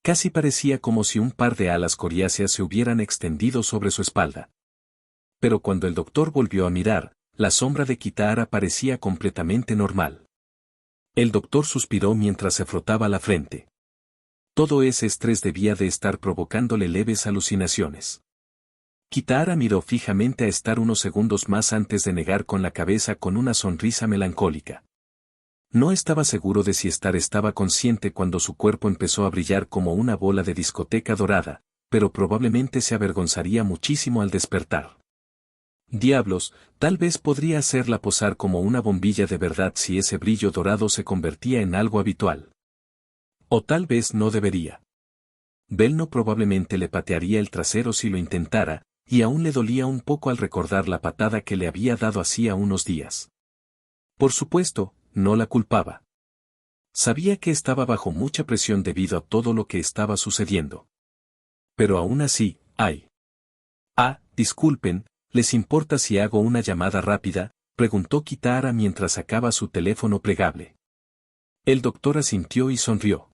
Casi parecía como si un par de alas coriáceas se hubieran extendido sobre su espalda. Pero cuando el doctor volvió a mirar, la sombra de Kitahara parecía completamente normal. El doctor suspiró mientras se frotaba la frente. Todo ese estrés debía de estar provocándole leves alucinaciones. Kitahara miró fijamente a Star unos segundos más antes de negar con la cabeza con una sonrisa melancólica. No estaba seguro de si Star estaba consciente cuando su cuerpo empezó a brillar como una bola de discoteca dorada, pero probablemente se avergonzaría muchísimo al despertar. Diablos, tal vez podría hacerla posar como una bombilla de verdad si ese brillo dorado se convertía en algo habitual. O tal vez no debería. Belno probablemente le patearía el trasero si lo intentara, y aún le dolía un poco al recordar la patada que le había dado hacía unos días. Por supuesto, no la culpaba. Sabía que estaba bajo mucha presión debido a todo lo que estaba sucediendo. Pero aún así, ¡ay! Disculpen, ¿les importa si hago una llamada rápida?, preguntó Kitahara mientras sacaba su teléfono plegable. El doctor asintió y sonrió.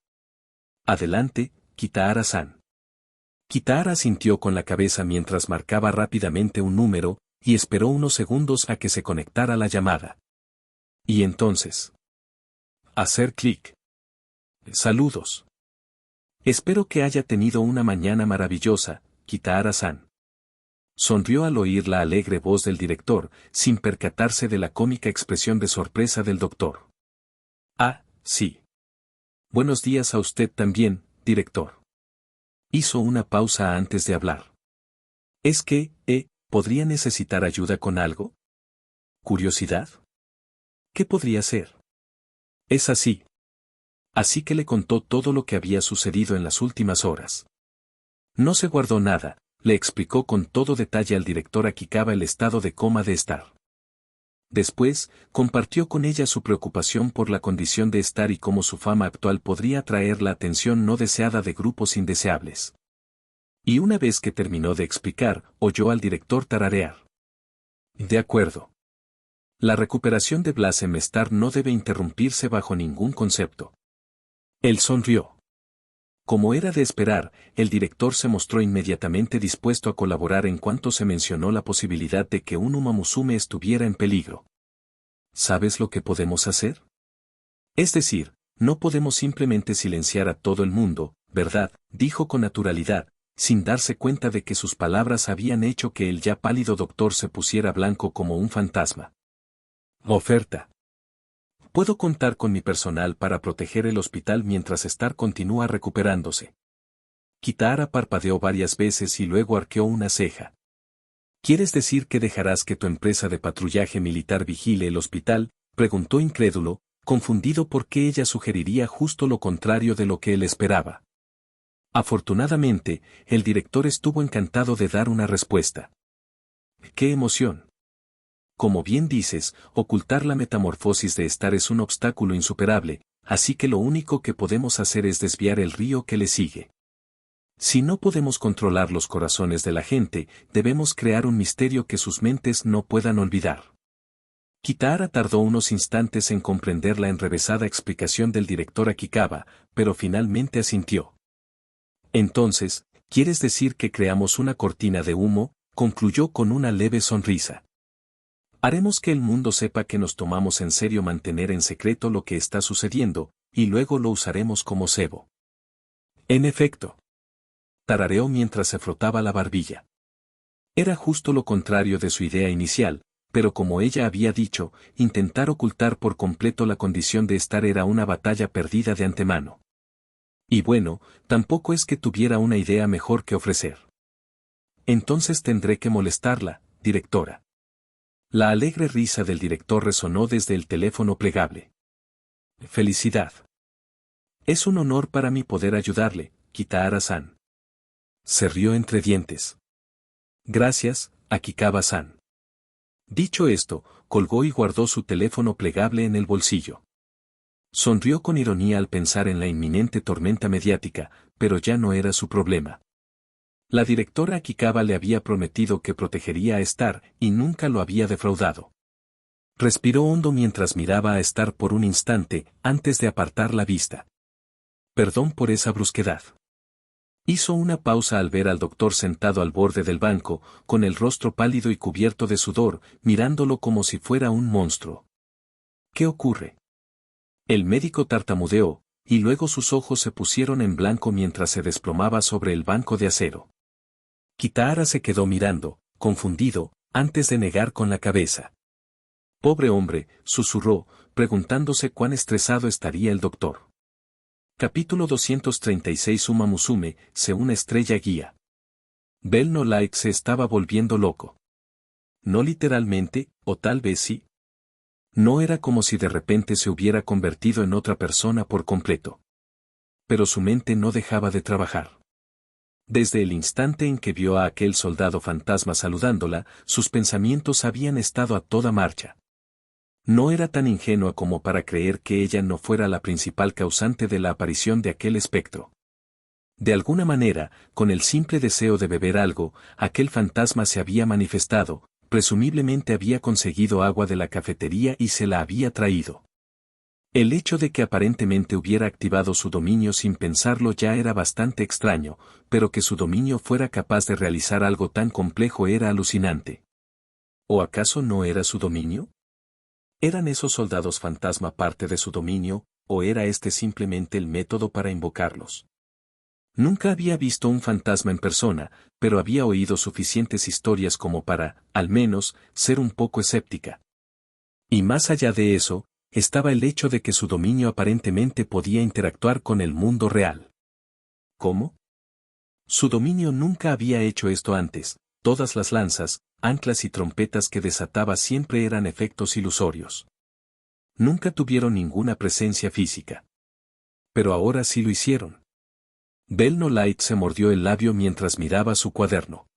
Adelante, Kitahara-san. Kitahara asintió con la cabeza mientras marcaba rápidamente un número, y esperó unos segundos a que se conectara la llamada. Y entonces. Hacer clic. Saludos. Espero que haya tenido una mañana maravillosa, Kitahara-san. Sonrió al oír la alegre voz del director, sin percatarse de la cómica expresión de sorpresa del doctor. Sí. Buenos días a usted también, director. Hizo una pausa antes de hablar. ¿Es que, podría necesitar ayuda con algo? ¿Curiosidad? ¿Qué podría ser? Es así. Así que le contó todo lo que había sucedido en las últimas horas. No se guardó nada, le explicó con todo detalle al director Akikawa el estado de coma de Star. Después, compartió con ella su preocupación por la condición de Star y cómo su fama actual podría atraer la atención no deseada de grupos indeseables. Y una vez que terminó de explicar, oyó al director tararear. De acuerdo. La recuperación de Blasem Star no debe interrumpirse bajo ningún concepto. Él sonrió. Como era de esperar, el director se mostró inmediatamente dispuesto a colaborar en cuanto se mencionó la posibilidad de que un Uma Musume estuviera en peligro. ¿Sabes lo que podemos hacer? Es decir, no podemos simplemente silenciar a todo el mundo, ¿verdad?, dijo con naturalidad, sin darse cuenta de que sus palabras habían hecho que el ya pálido doctor se pusiera blanco como un fantasma. Oferta. Puedo contar con mi personal para proteger el hospital mientras Star continúa recuperándose. Kitahara parpadeó varias veces y luego arqueó una ceja. ¿Quieres decir que dejarás que tu empresa de patrullaje militar vigile el hospital?, preguntó incrédulo, confundido por qué ella sugeriría justo lo contrario de lo que él esperaba. Afortunadamente, el director estuvo encantado de dar una respuesta. ¡Qué emoción! Como bien dices, ocultar la metamorfosis de Star es un obstáculo insuperable, así que lo único que podemos hacer es desviar el río que le sigue. Si no podemos controlar los corazones de la gente, debemos crear un misterio que sus mentes no puedan olvidar. Kitahara tardó unos instantes en comprender la enrevesada explicación del director Akikawa, pero finalmente asintió. Entonces, ¿quieres decir que creamos una cortina de humo?, concluyó con una leve sonrisa. Haremos que el mundo sepa que nos tomamos en serio mantener en secreto lo que está sucediendo, y luego lo usaremos como cebo. En efecto. Tarareó mientras se frotaba la barbilla. Era justo lo contrario de su idea inicial, pero como ella había dicho, intentar ocultar por completo la condición de Star era una batalla perdida de antemano. Y bueno, tampoco es que tuviera una idea mejor que ofrecer. Entonces tendré que molestarla, directora. La alegre risa del director resonó desde el teléfono plegable. Felicidad. Es un honor para mí poder ayudarle, Kitahara-san. Se rió entre dientes. Gracias, Akikawa-san. Dicho esto, colgó y guardó su teléfono plegable en el bolsillo. Sonrió con ironía al pensar en la inminente tormenta mediática, pero ya no era su problema. La directora Akikawa le había prometido que protegería a Star, y nunca lo había defraudado. Respiró hondo mientras miraba a Star por un instante, antes de apartar la vista. Perdón por esa brusquedad. Hizo una pausa al ver al doctor sentado al borde del banco, con el rostro pálido y cubierto de sudor, mirándolo como si fuera un monstruo. ¿Qué ocurre? El médico tartamudeó, y luego sus ojos se pusieron en blanco mientras se desplomaba sobre el banco de acero. Kitahara se quedó mirando, confundido, antes de negar con la cabeza. Pobre hombre, susurró, preguntándose cuán estresado estaría el doctor. Capítulo 236. Uma Musume, una estrella guía. Bell No Light se estaba volviendo loco. No literalmente, o tal vez sí. No era como si de repente se hubiera convertido en otra persona por completo. Pero su mente no dejaba de trabajar. Desde el instante en que vio a aquel soldado fantasma saludándola, sus pensamientos habían estado a toda marcha. No era tan ingenua como para creer que ella no fuera la principal causante de la aparición de aquel espectro. De alguna manera, con el simple deseo de beber algo, aquel fantasma se había manifestado, presumiblemente había conseguido agua de la cafetería y se la había traído. El hecho de que aparentemente hubiera activado su dominio sin pensarlo ya era bastante extraño, pero que su dominio fuera capaz de realizar algo tan complejo era alucinante. ¿O acaso no era su dominio? ¿Eran esos soldados fantasma parte de su dominio, o era este simplemente el método para invocarlos? Nunca había visto un fantasma en persona, pero había oído suficientes historias como para, al menos, ser un poco escéptica. Y más allá de eso, estaba el hecho de que su dominio aparentemente podía interactuar con el mundo real. ¿Cómo? Su dominio nunca había hecho esto antes, todas las lanzas, anclas y trompetas que desataba siempre eran efectos ilusorios. Nunca tuvieron ninguna presencia física. Pero ahora sí lo hicieron. Bell No Light se mordió el labio mientras miraba su cuaderno.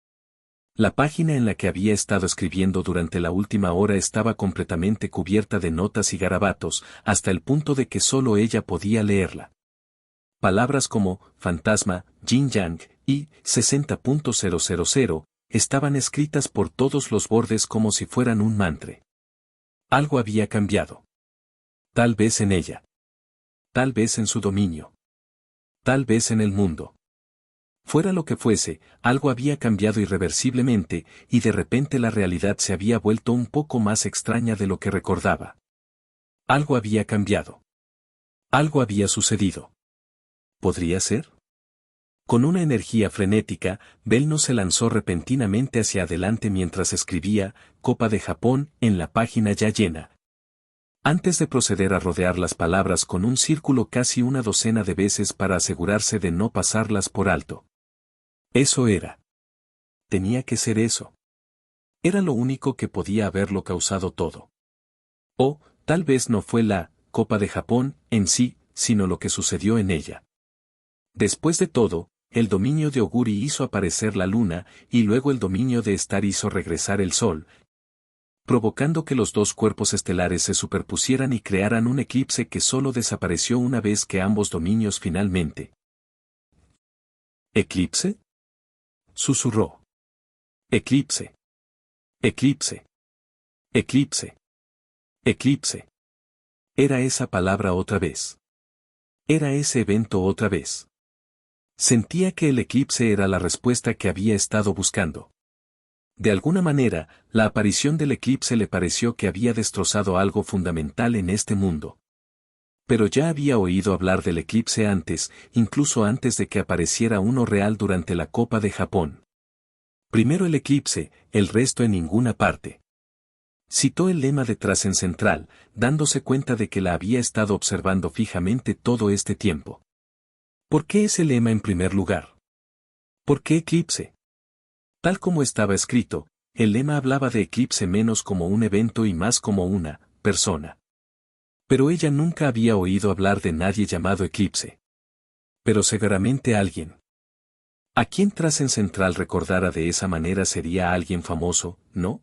La página en la que había estado escribiendo durante la última hora estaba completamente cubierta de notas y garabatos, hasta el punto de que solo ella podía leerla. Palabras como fantasma, yin yang y 60.000 estaban escritas por todos los bordes como si fueran un mantra. Algo había cambiado. Tal vez en ella. Tal vez en su dominio. Tal vez en el mundo. Fuera lo que fuese, algo había cambiado irreversiblemente, y de repente la realidad se había vuelto un poco más extraña de lo que recordaba. Algo había cambiado. Algo había sucedido. ¿Podría ser? Con una energía frenética, Belno se lanzó repentinamente hacia adelante mientras escribía «Copa de Japón» en la página ya llena. Antes de proceder a rodear las palabras con un círculo casi una docena de veces para asegurarse de no pasarlas por alto. Eso era. Tenía que ser eso. Era lo único que podía haberlo causado todo. O, tal vez no fue la Copa de Japón en sí, sino lo que sucedió en ella. Después de todo, el dominio de Oguri hizo aparecer la luna, y luego el dominio de Star hizo regresar el sol, provocando que los dos cuerpos estelares se superpusieran y crearan un eclipse que solo desapareció una vez que ambos dominios finalmente. ¿Eclipse? Susurró. Eclipse. Eclipse. Eclipse. Eclipse. Era esa palabra otra vez. Era ese evento otra vez. Sentía que el eclipse era la respuesta que había estado buscando. De alguna manera, la aparición del eclipse le pareció que había destrozado algo fundamental en este mundo. Pero ya había oído hablar del eclipse antes, incluso antes de que apareciera uno real durante la Copa de Japón. Primero el eclipse, el resto en ninguna parte. Citó el lema de Trasen Central, dándose cuenta de que la había estado observando fijamente todo este tiempo. ¿Por qué ese lema en primer lugar? ¿Por qué eclipse? Tal como estaba escrito, el lema hablaba de eclipse menos como un evento y más como una persona. Pero ella nunca había oído hablar de nadie llamado eclipse. Pero seguramente alguien. A quien Trasen Central recordara de esa manera sería alguien famoso, ¿no?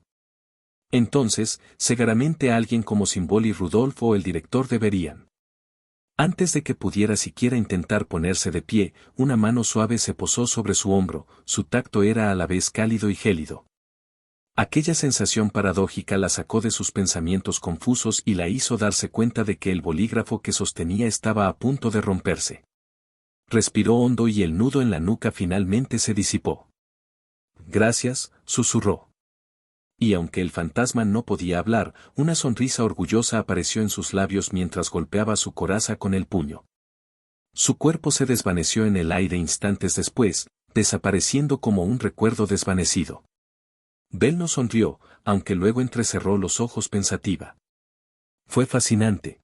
Entonces, seguramente alguien como Symbol y Rudolph o el director deberían. Antes de que pudiera siquiera intentar ponerse de pie, una mano suave se posó sobre su hombro, su tacto era a la vez cálido y gélido. Aquella sensación paradójica la sacó de sus pensamientos confusos y la hizo darse cuenta de que el bolígrafo que sostenía estaba a punto de romperse. Respiró hondo y el nudo en la nuca finalmente se disipó. «Gracias», susurró. Y aunque el fantasma no podía hablar, una sonrisa orgullosa apareció en sus labios mientras golpeaba su coraza con el puño. Su cuerpo se desvaneció en el aire instantes después, desapareciendo como un recuerdo desvanecido. Belno sonrió, aunque luego entrecerró los ojos pensativa. Fue fascinante.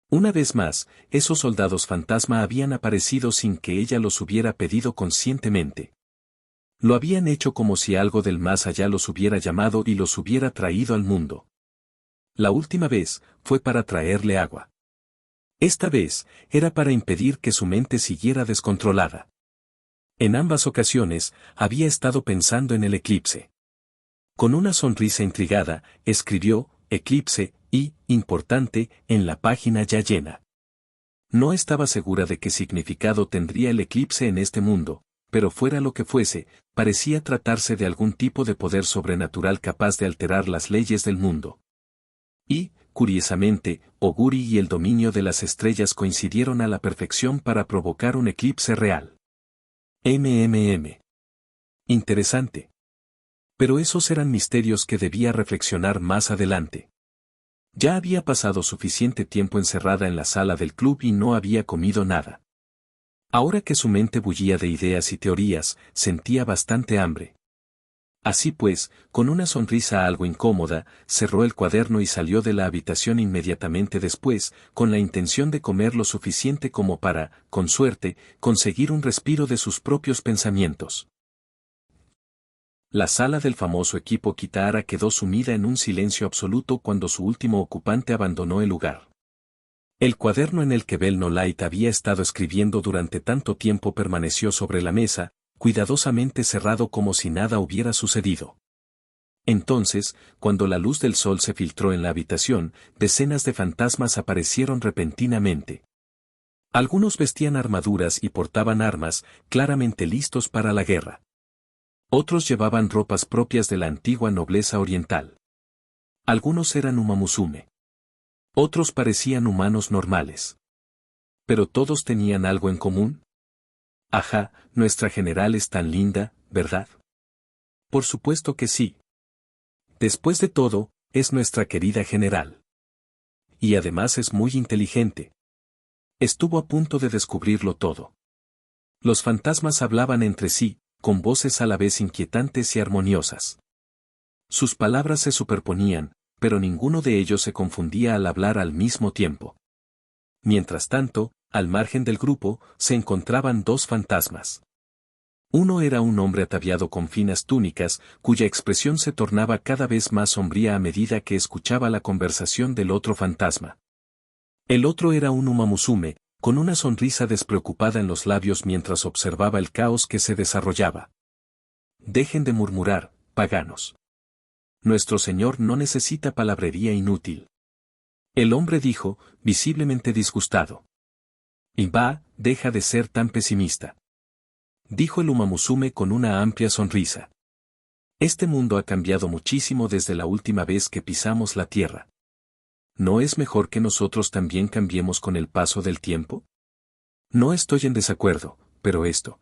Una vez más, esos soldados fantasma habían aparecido sin que ella los hubiera pedido conscientemente. Lo habían hecho como si algo del más allá los hubiera llamado y los hubiera traído al mundo. La última vez, fue para traerle agua. Esta vez, era para impedir que su mente siguiera descontrolada. En ambas ocasiones, había estado pensando en el eclipse. Con una sonrisa intrigada, escribió, eclipse, y, importante, en la página ya llena. No estaba segura de qué significado tendría el eclipse en este mundo, pero fuera lo que fuese, parecía tratarse de algún tipo de poder sobrenatural capaz de alterar las leyes del mundo. Y, curiosamente, Oguri y el dominio de las estrellas coincidieron a la perfección para provocar un eclipse real. Interesante. Pero esos eran misterios que debía reflexionar más adelante. Ya había pasado suficiente tiempo encerrada en la sala del club y no había comido nada. Ahora que su mente bullía de ideas y teorías, sentía bastante hambre. Así pues, con una sonrisa algo incómoda, cerró el cuaderno y salió de la habitación inmediatamente después, con la intención de comer lo suficiente como para, con suerte, conseguir un respiro de sus propios pensamientos. La sala del famoso equipo Kitahara quedó sumida en un silencio absoluto cuando su último ocupante abandonó el lugar. El cuaderno en el que Belno Light había estado escribiendo durante tanto tiempo permaneció sobre la mesa, cuidadosamente cerrado como si nada hubiera sucedido. Entonces, cuando la luz del sol se filtró en la habitación, decenas de fantasmas aparecieron repentinamente. Algunos vestían armaduras y portaban armas, claramente listos para la guerra. Otros llevaban ropas propias de la antigua nobleza oriental. Algunos eran Umamusume. Otros parecían humanos normales. Pero todos tenían algo en común. Ajá, nuestra general es tan linda, ¿verdad? Por supuesto que sí. Después de todo, es nuestra querida general. Y además es muy inteligente. Estuvo a punto de descubrirlo todo. Los fantasmas hablaban entre sí, con voces a la vez inquietantes y armoniosas. Sus palabras se superponían, pero ninguno de ellos se confundía al hablar al mismo tiempo. Mientras tanto, al margen del grupo, se encontraban dos fantasmas. Uno era un hombre ataviado con finas túnicas, cuya expresión se tornaba cada vez más sombría a medida que escuchaba la conversación del otro fantasma. El otro era un Umamusume, con una sonrisa despreocupada en los labios mientras observaba el caos que se desarrollaba. Dejen de murmurar, paganos. Nuestro Señor no necesita palabrería inútil. El hombre dijo, visiblemente disgustado. Y va, deja de ser tan pesimista. Dijo el Umamusume con una amplia sonrisa. Este mundo ha cambiado muchísimo desde la última vez que pisamos la tierra. ¿No es mejor que nosotros también cambiemos con el paso del tiempo? No estoy en desacuerdo, pero esto.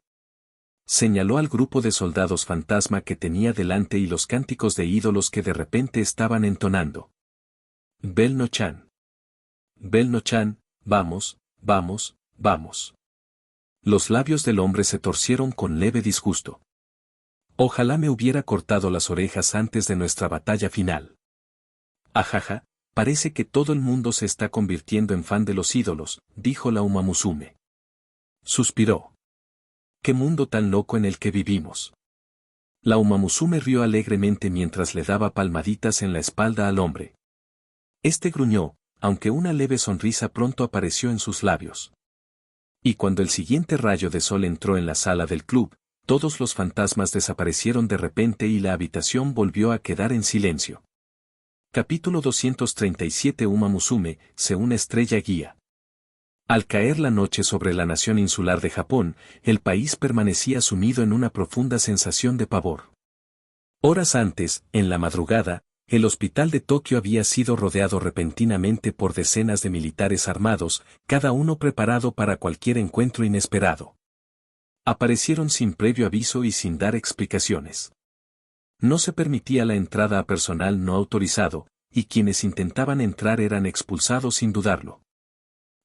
Señaló al grupo de soldados fantasma que tenía delante y los cánticos de ídolos que de repente estaban entonando. Bel Nochan. Bel Nochan, vamos, vamos, vamos. Los labios del hombre se torcieron con leve disgusto. Ojalá me hubiera cortado las orejas antes de nuestra batalla final. Ajaja, parece que todo el mundo se está convirtiendo en fan de los ídolos, dijo la Umamusume. Suspiró. ¡Qué mundo tan loco en el que vivimos! La Umamusume rió alegremente mientras le daba palmaditas en la espalda al hombre. Este gruñó, aunque una leve sonrisa pronto apareció en sus labios. Y cuando el siguiente rayo de sol entró en la sala del club, todos los fantasmas desaparecieron de repente y la habitación volvió a quedar en silencio. Capítulo 237 Umamusume, una estrella guía. Al caer la noche sobre la nación insular de Japón, el país permanecía sumido en una profunda sensación de pavor. Horas antes, en la madrugada, el hospital de Tokio había sido rodeado repentinamente por decenas de militares armados, cada uno preparado para cualquier encuentro inesperado. Aparecieron sin previo aviso y sin dar explicaciones. No se permitía la entrada a personal no autorizado, y quienes intentaban entrar eran expulsados sin dudarlo.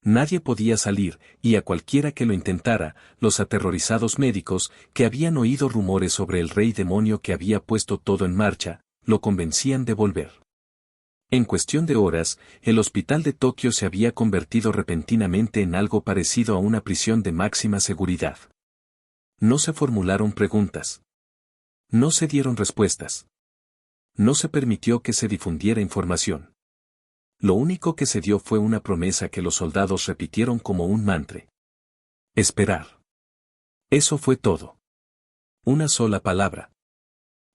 Nadie podía salir, y a cualquiera que lo intentara, los aterrorizados médicos, que habían oído rumores sobre el rey demonio que había puesto todo en marcha, lo convencían de volver. En cuestión de horas, el hospital de Tokio se había convertido repentinamente en algo parecido a una prisión de máxima seguridad. No se formularon preguntas. No se dieron respuestas. No se permitió que se difundiera información. Lo único que se dio fue una promesa que los soldados repitieron como un mantra. Esperar. Eso fue todo. Una sola palabra.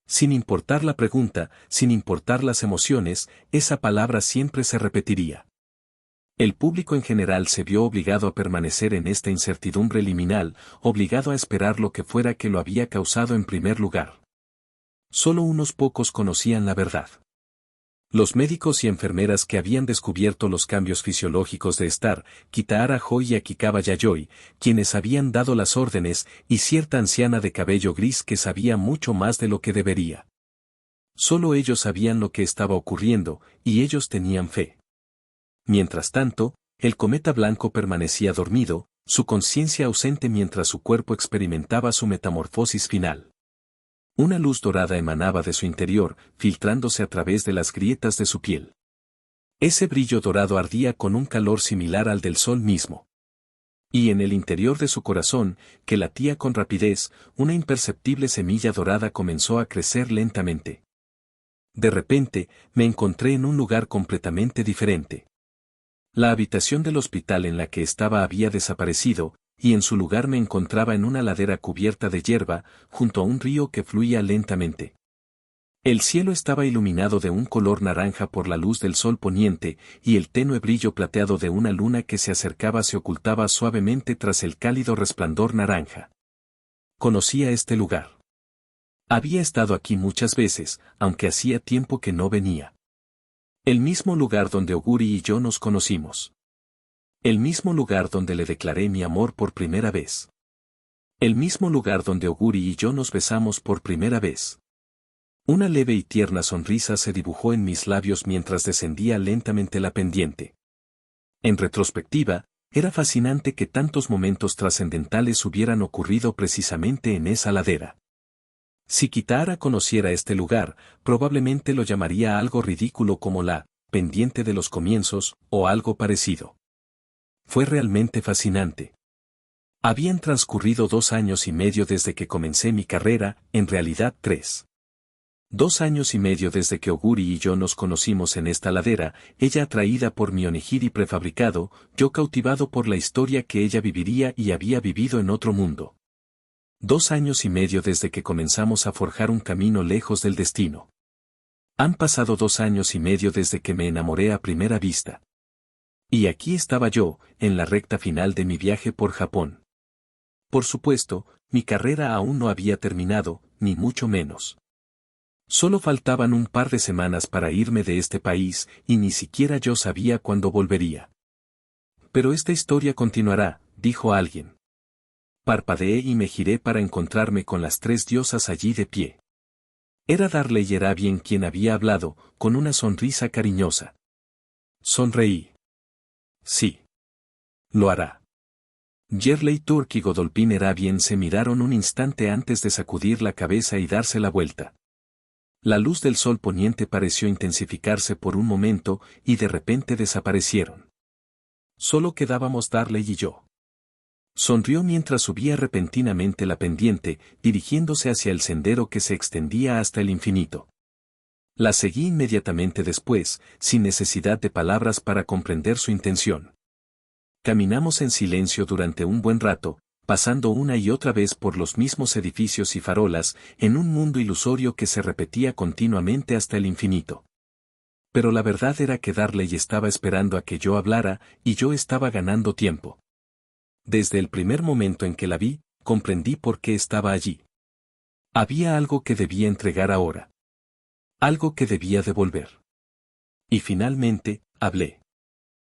Sin importar la pregunta, sin importar las emociones, esa palabra siempre se repetiría. El público en general se vio obligado a permanecer en esta incertidumbre liminal, obligado a esperar lo que fuera que lo había causado en primer lugar. Solo unos pocos conocían la verdad. Los médicos y enfermeras que habían descubierto los cambios fisiológicos de Star, Kitahara Hoi y Akikawa Yayoi, quienes habían dado las órdenes, y cierta anciana de cabello gris que sabía mucho más de lo que debería. Solo ellos sabían lo que estaba ocurriendo, y ellos tenían fe. Mientras tanto, el cometa blanco permanecía dormido, su conciencia ausente mientras su cuerpo experimentaba su metamorfosis final. Una luz dorada emanaba de su interior, filtrándose a través de las grietas de su piel. Ese brillo dorado ardía con un calor similar al del sol mismo. Y en el interior de su corazón, que latía con rapidez, una imperceptible semilla dorada comenzó a crecer lentamente. De repente, me encontré en un lugar completamente diferente. La habitación del hospital en la que estaba había desaparecido, y en su lugar me encontraba en una ladera cubierta de hierba, junto a un río que fluía lentamente. El cielo estaba iluminado de un color naranja por la luz del sol poniente, y el tenue brillo plateado de una luna que se acercaba se ocultaba suavemente tras el cálido resplandor naranja. Conocía este lugar. Había estado aquí muchas veces, aunque hacía tiempo que no venía. El mismo lugar donde Oguri y yo nos conocimos. El mismo lugar donde le declaré mi amor por primera vez. El mismo lugar donde Oguri y yo nos besamos por primera vez. Una leve y tierna sonrisa se dibujó en mis labios mientras descendía lentamente la pendiente. En retrospectiva, era fascinante que tantos momentos trascendentales hubieran ocurrido precisamente en esa ladera. Si Kitahara conociera este lugar, probablemente lo llamaría algo ridículo como la pendiente de los comienzos, o algo parecido. Fue realmente fascinante. Habían transcurrido 2 años y medio desde que comencé mi carrera, en realidad 3. 2 años y medio desde que Oguri y yo nos conocimos en esta ladera, ella atraída por mi onigiri prefabricado, yo cautivado por la historia que ella viviría y había vivido en otro mundo. 2 años y medio desde que comenzamos a forjar un camino lejos del destino. Han pasado 2 años y medio desde que me enamoré a primera vista. Y aquí estaba yo, en la recta final de mi viaje por Japón. Por supuesto, mi carrera aún no había terminado, ni mucho menos. Solo faltaban un par de semanas para irme de este país, y ni siquiera yo sabía cuándo volvería. Pero esta historia continuará, dijo alguien. Parpadeé y me giré para encontrarme con las 3 diosas allí de pie. Era Darley Erabién quien había hablado, con una sonrisa cariñosa. Sonreí. Sí. Lo hará. Yerley Turk y Godolphin Erabién se miraron un instante antes de sacudir la cabeza y darse la vuelta. La luz del sol poniente pareció intensificarse por un momento, y de repente desaparecieron. Solo quedábamos Darley y yo. Sonrió mientras subía repentinamente la pendiente, dirigiéndose hacia el sendero que se extendía hasta el infinito. La seguí inmediatamente después, sin necesidad de palabras para comprender su intención. Caminamos en silencio durante un buen rato, pasando una y otra vez por los mismos edificios y farolas, en un mundo ilusorio que se repetía continuamente hasta el infinito. Pero la verdad era que Darley estaba esperando a que yo hablara, y yo estaba ganando tiempo. Desde el primer momento en que la vi, comprendí por qué estaba allí. Había algo que debía entregar ahora. Algo que debía devolver. Y finalmente, hablé.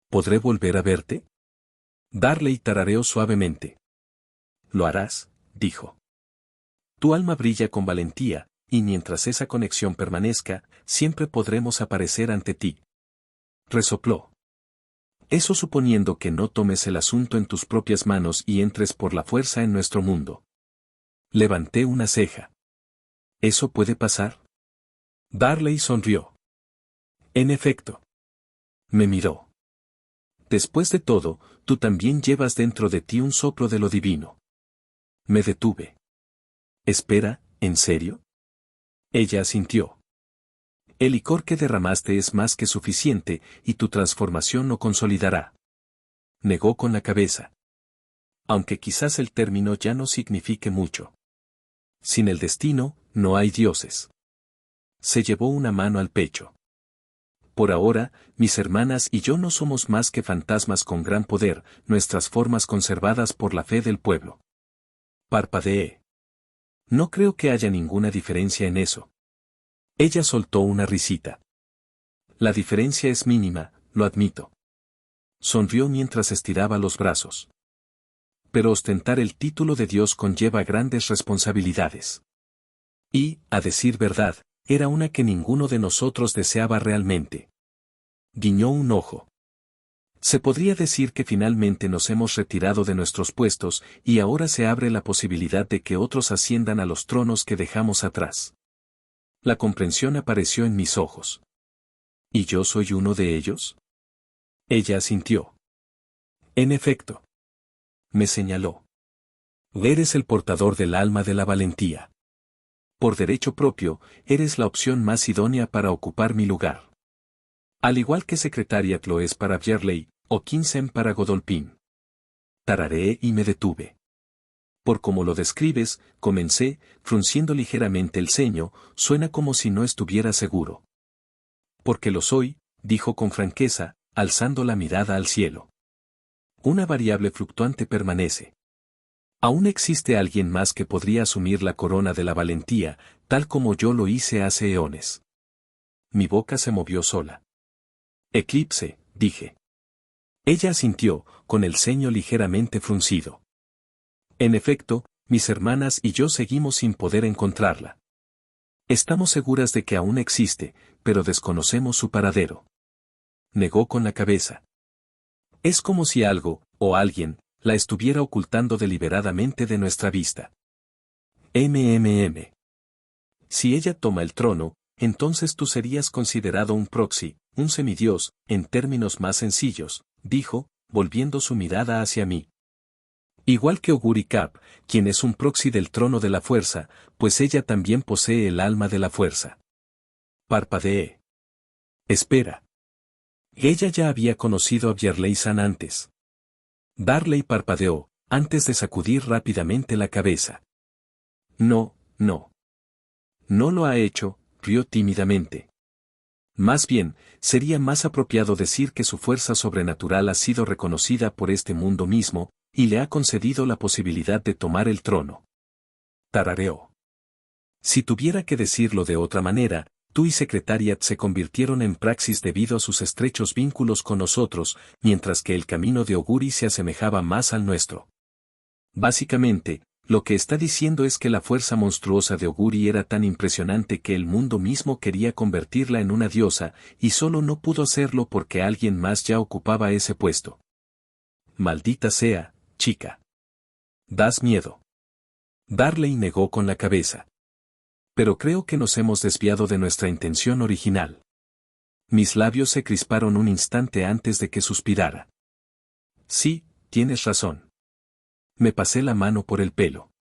¿Podré volver a verte? Darley tarareó suavemente. Lo harás, dijo. Tu alma brilla con valentía, y mientras esa conexión permanezca, siempre podremos aparecer ante ti. Resopló. Eso suponiendo que no tomes el asunto en tus propias manos y entres por la fuerza en nuestro mundo. Levanté una ceja. ¿Eso puede pasar? Darley sonrió. En efecto. Me miró. Después de todo, tú también llevas dentro de ti un soplo de lo divino. Me detuve. Espera, ¿en serio? Ella asintió. El licor que derramaste es más que suficiente, y tu transformación lo consolidará. Negó con la cabeza. Aunque quizás el término ya no signifique mucho. Sin el destino, no hay dioses. Se llevó una mano al pecho. Por ahora, mis hermanas y yo no somos más que fantasmas con gran poder, nuestras formas conservadas por la fe del pueblo. Parpadeé. No creo que haya ninguna diferencia en eso. Ella soltó una risita. La diferencia es mínima, lo admito. Sonrió mientras estiraba los brazos. Pero ostentar el título de Dios conlleva grandes responsabilidades. Y, a decir verdad, era una que ninguno de nosotros deseaba realmente. Guiñó un ojo. Se podría decir que finalmente nos hemos retirado de nuestros puestos, y ahora se abre la posibilidad de que otros asciendan a los tronos que dejamos atrás. La comprensión apareció en mis ojos. ¿Y yo soy uno de ellos? Ella asintió. En efecto. Me señaló. Eres el portador del alma de la valentía. Por derecho propio, eres la opción más idónea para ocupar mi lugar. Al igual que Secretariat lo es para Yerley, o Kinsen para Godolphin. Tarareé y me detuve. Por como lo describes, comencé, frunciendo ligeramente el ceño, suena como si no estuviera seguro. Porque lo soy, dijo con franqueza, alzando la mirada al cielo. Una variable fluctuante permanece. Aún existe alguien más que podría asumir la corona de la valentía, tal como yo lo hice hace eones. Mi boca se movió sola. Eclipse, dije. Ella asintió, con el ceño ligeramente fruncido. En efecto, mis hermanas y yo seguimos sin poder encontrarla. Estamos seguras de que aún existe, pero desconocemos su paradero. Negó con la cabeza. Es como si algo, o alguien, la estuviera ocultando deliberadamente de nuestra vista. Si ella toma el trono, entonces tú serías considerado un proxy, un semidios, en términos más sencillos, dijo, volviendo su mirada hacia mí. Igual que Oguri Cap, quien es un proxy del trono de la fuerza, pues ella también posee el alma de la fuerza. Parpadeé. Espera. Ella ya había conocido a Bjerley-san antes. Darley parpadeó, antes de sacudir rápidamente la cabeza. No, no. No lo ha hecho, rió tímidamente. Más bien, sería más apropiado decir que su fuerza sobrenatural ha sido reconocida por este mundo mismo, y le ha concedido la posibilidad de tomar el trono. Tarareó. Si tuviera que decirlo de otra manera, tú y Secretariat se convirtieron en praxis debido a sus estrechos vínculos con nosotros, mientras que el camino de Oguri se asemejaba más al nuestro. Básicamente, lo que está diciendo es que la fuerza monstruosa de Oguri era tan impresionante que el mundo mismo quería convertirla en una diosa, y solo no pudo hacerlo porque alguien más ya ocupaba ese puesto. Maldita sea, chica. Das miedo. Darley negó con la cabeza. Pero creo que nos hemos desviado de nuestra intención original. Mis labios se crisparon un instante antes de que suspirara. Sí, tienes razón. Me pasé la mano por el pelo.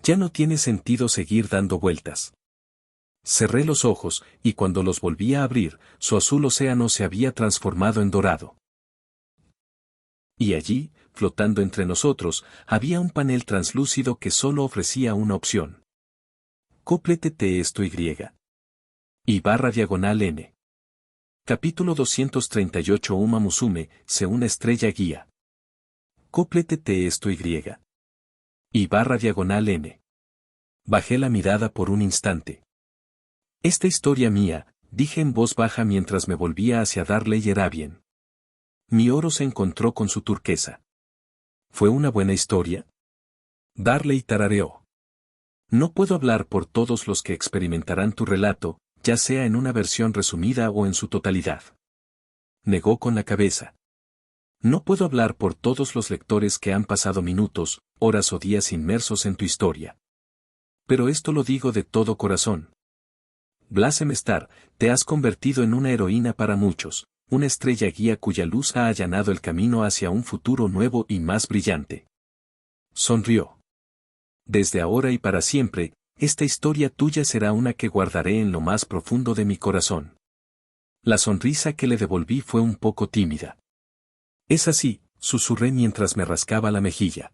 Ya no tiene sentido seguir dando vueltas. Cerré los ojos, y cuando los volví a abrir, su azul océano se había transformado en dorado. Y allí, flotando entre nosotros, había un panel translúcido que solo ofrecía una opción. Cóplete esto y/N. Capítulo 238 Uma Musume, se una estrella guía. Cóplete esto y/N. Bajé la mirada por un instante. Esta historia mía, dije en voz baja mientras me volvía hacia Darley era bien. Mi oro se encontró con su turquesa. ¿Fue una buena historia? Darley tarareó. No puedo hablar por todos los que experimentarán tu relato, ya sea en una versión resumida o en su totalidad. Negó con la cabeza. No puedo hablar por todos los lectores que han pasado minutos, horas o días inmersos en tu historia. Pero esto lo digo de todo corazón. Blasem Star, te has convertido en una heroína para muchos, una estrella guía cuya luz ha allanado el camino hacia un futuro nuevo y más brillante. Sonrió. Desde ahora y para siempre, esta historia tuya será una que guardaré en lo más profundo de mi corazón. La sonrisa que le devolví fue un poco tímida. Es así, susurré mientras me rascaba la mejilla.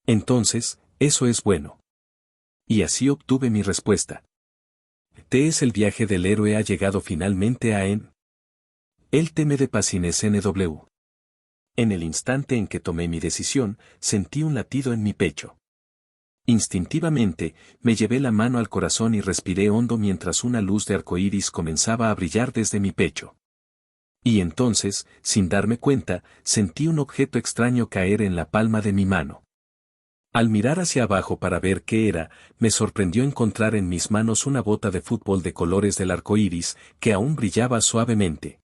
Entonces, eso es bueno. Y así obtuve mi respuesta. El viaje del héroe ha llegado finalmente a En. El teme de Pacines NW. En el instante en que tomé mi decisión, sentí un latido en mi pecho. Instintivamente, me llevé la mano al corazón y respiré hondo mientras una luz de arcoíris comenzaba a brillar desde mi pecho. Y entonces, sin darme cuenta, sentí un objeto extraño caer en la palma de mi mano. Al mirar hacia abajo para ver qué era, me sorprendió encontrar en mis manos una bota de fútbol de colores del arcoíris, que aún brillaba suavemente.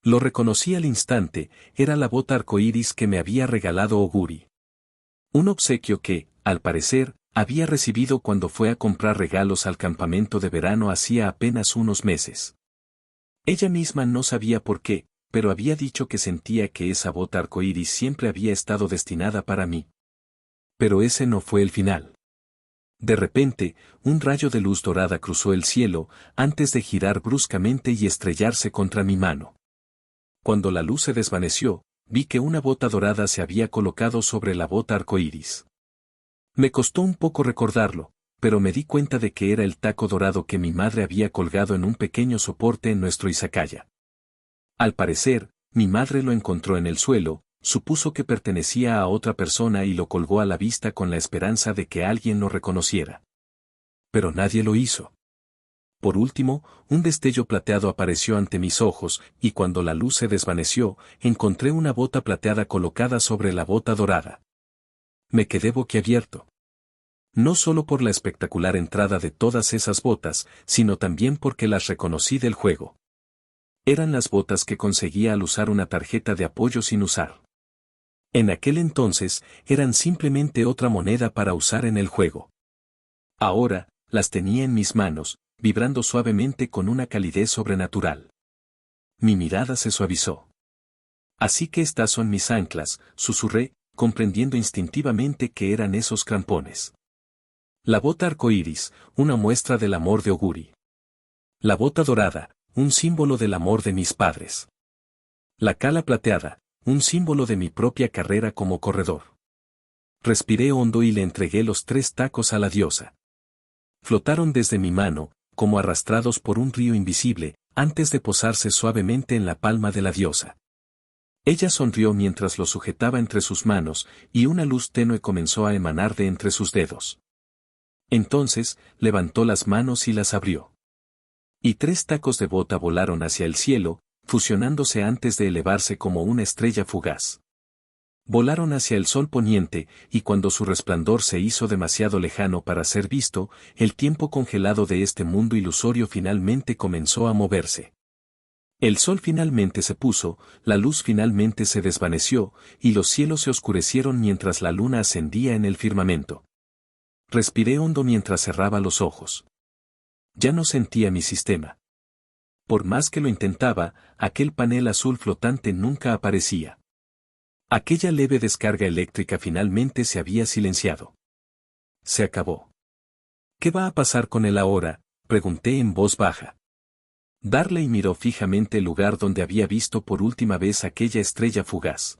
Lo reconocí al instante, era la bota arcoíris que me había regalado Oguri. Un obsequio que, al parecer, había recibido cuando fue a comprar regalos al campamento de verano hacía apenas unos meses. Ella misma no sabía por qué, pero había dicho que sentía que esa bota arcoíris siempre había estado destinada para mí. Pero ese no fue el final. De repente, un rayo de luz dorada cruzó el cielo, antes de girar bruscamente y estrellarse contra mi mano. Cuando la luz se desvaneció, vi que una bota dorada se había colocado sobre la bota arcoíris. Me costó un poco recordarlo, pero me di cuenta de que era el taco dorado que mi madre había colgado en un pequeño soporte en nuestro izakaya. Al parecer, mi madre lo encontró en el suelo, supuso que pertenecía a otra persona y lo colgó a la vista con la esperanza de que alguien lo reconociera. pero nadie lo hizo. Por último, un destello plateado apareció ante mis ojos, y cuando la luz se desvaneció, encontré una bota plateada colocada sobre la bota dorada. Me quedé boquiabierto. No solo por la espectacular entrada de todas esas botas, sino también porque las reconocí del juego. Eran las botas que conseguía al usar una tarjeta de apoyo sin usar. En aquel entonces, eran simplemente otra moneda para usar en el juego. Ahora, las tenía en mis manos, vibrando suavemente con una calidez sobrenatural. Mi mirada se suavizó. Así que estas son mis anclas, susurré, comprendiendo instintivamente que eran esos crampones. La bota arcoíris, una muestra del amor de Oguri. La bota dorada, un símbolo del amor de mis padres. La cala plateada, un símbolo de mi propia carrera como corredor. Respiré hondo y le entregué los 3 tacos a la diosa. Flotaron desde mi mano, como arrastrados por un río invisible, antes de posarse suavemente en la palma de la diosa. Ella sonrió mientras lo sujetaba entre sus manos, y una luz tenue comenzó a emanar de entre sus dedos. Entonces, levantó las manos y las abrió. Y 3 tacos de bota volaron hacia el cielo, fusionándose antes de elevarse como una estrella fugaz. Volaron hacia el sol poniente, y cuando su resplandor se hizo demasiado lejano para ser visto, el tiempo congelado de este mundo ilusorio finalmente comenzó a moverse. El sol finalmente se puso, la luz finalmente se desvaneció, y los cielos se oscurecieron mientras la luna ascendía en el firmamento. Respiré hondo mientras cerraba los ojos. Ya no sentía mi sistema. Por más que lo intentaba, aquel panel azul flotante nunca aparecía. Aquella leve descarga eléctrica finalmente se había silenciado. Se acabó. ¿Qué va a pasar con él ahora?, pregunté en voz baja. Darley miró fijamente el lugar donde había visto por última vez aquella estrella fugaz.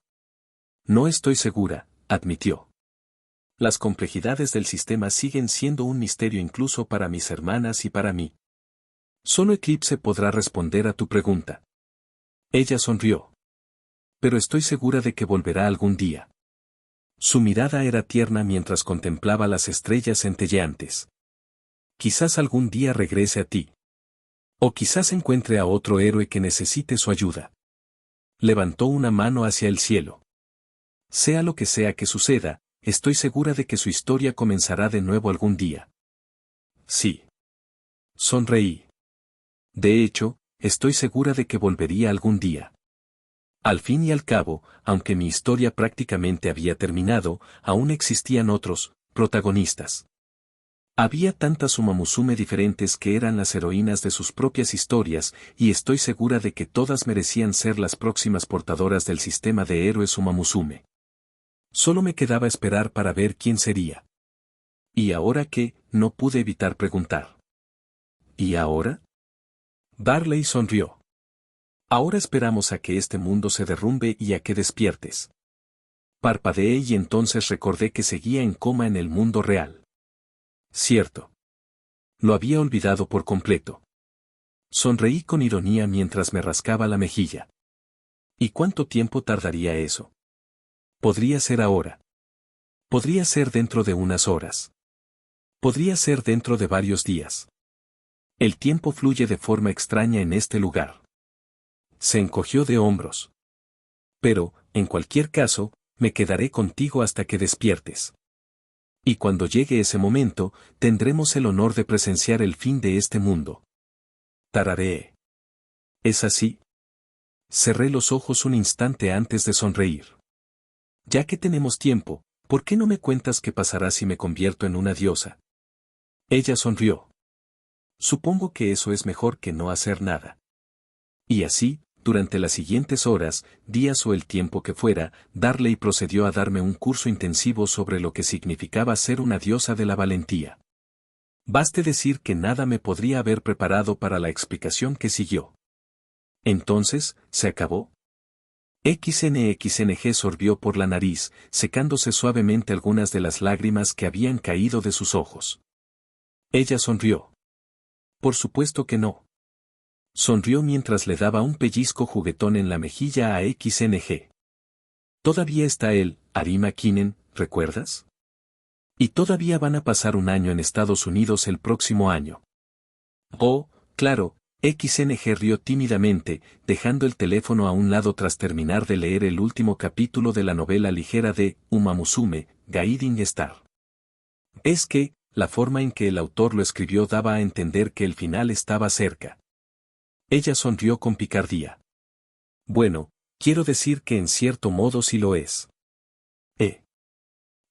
No estoy segura, admitió. Las complejidades del sistema siguen siendo un misterio incluso para mis hermanas y para mí. Solo Eclipse podrá responder a tu pregunta. Ella sonrió. Pero estoy segura de que volverá algún día. Su mirada era tierna mientras contemplaba las estrellas centelleantes. Quizás algún día regrese a ti. O quizás encuentre a otro héroe que necesite su ayuda. Levantó una mano hacia el cielo. Sea lo que sea que suceda, estoy segura de que su historia comenzará de nuevo algún día. Sí. Sonreí. De hecho, estoy segura de que volvería algún día. Al fin y al cabo, aunque mi historia prácticamente había terminado, aún existían otros protagonistas. Había tantas Umamusume diferentes que eran las heroínas de sus propias historias, y estoy segura de que todas merecían ser las próximas portadoras del sistema de héroes Umamusume. Solo me quedaba esperar para ver quién sería. ¿Y ahora qué?, no pude evitar preguntar. ¿Y ahora? Darley sonrió. Ahora esperamos a que este mundo se derrumbe y a que despiertes. Parpadeé y entonces recordé que seguía en coma en el mundo real. Cierto. Lo había olvidado por completo. Sonreí con ironía mientras me rascaba la mejilla. ¿Y cuánto tiempo tardaría eso? Podría ser ahora. Podría ser dentro de unas horas. Podría ser dentro de varios días. El tiempo fluye de forma extraña en este lugar. Se encogió de hombros. Pero, en cualquier caso, me quedaré contigo hasta que despiertes. Y cuando llegue ese momento, tendremos el honor de presenciar el fin de este mundo. Tarareé. ¿Es así? Cerré los ojos un instante antes de sonreír. Ya que tenemos tiempo, ¿por qué no me cuentas qué pasará si me convierto en una diosa? Ella sonrió. Supongo que eso es mejor que no hacer nada. Y así, durante las siguientes horas, días o el tiempo que fuera, Darley procedió a darme un curso intensivo sobre lo que significaba ser una diosa de la valentía. Baste decir que nada me podría haber preparado para la explicación que siguió. Entonces, ¿se acabó? XNXNG sorbió por la nariz, secándose suavemente algunas de las lágrimas que habían caído de sus ojos. Ella sonrió. Por supuesto que no. Sonrió mientras le daba un pellizco juguetón en la mejilla a XNG. Todavía está él, Arima Kinen, ¿recuerdas? Y todavía van a pasar un año en Estados Unidos el próximo año. Oh, claro, XNG rió tímidamente, dejando el teléfono a un lado tras terminar de leer el último capítulo de la novela ligera de Uma Musume, Guiding Star. Es que, la forma en que el autor lo escribió daba a entender que el final estaba cerca. Ella sonrió con picardía. Bueno, quiero decir que en cierto modo sí lo es.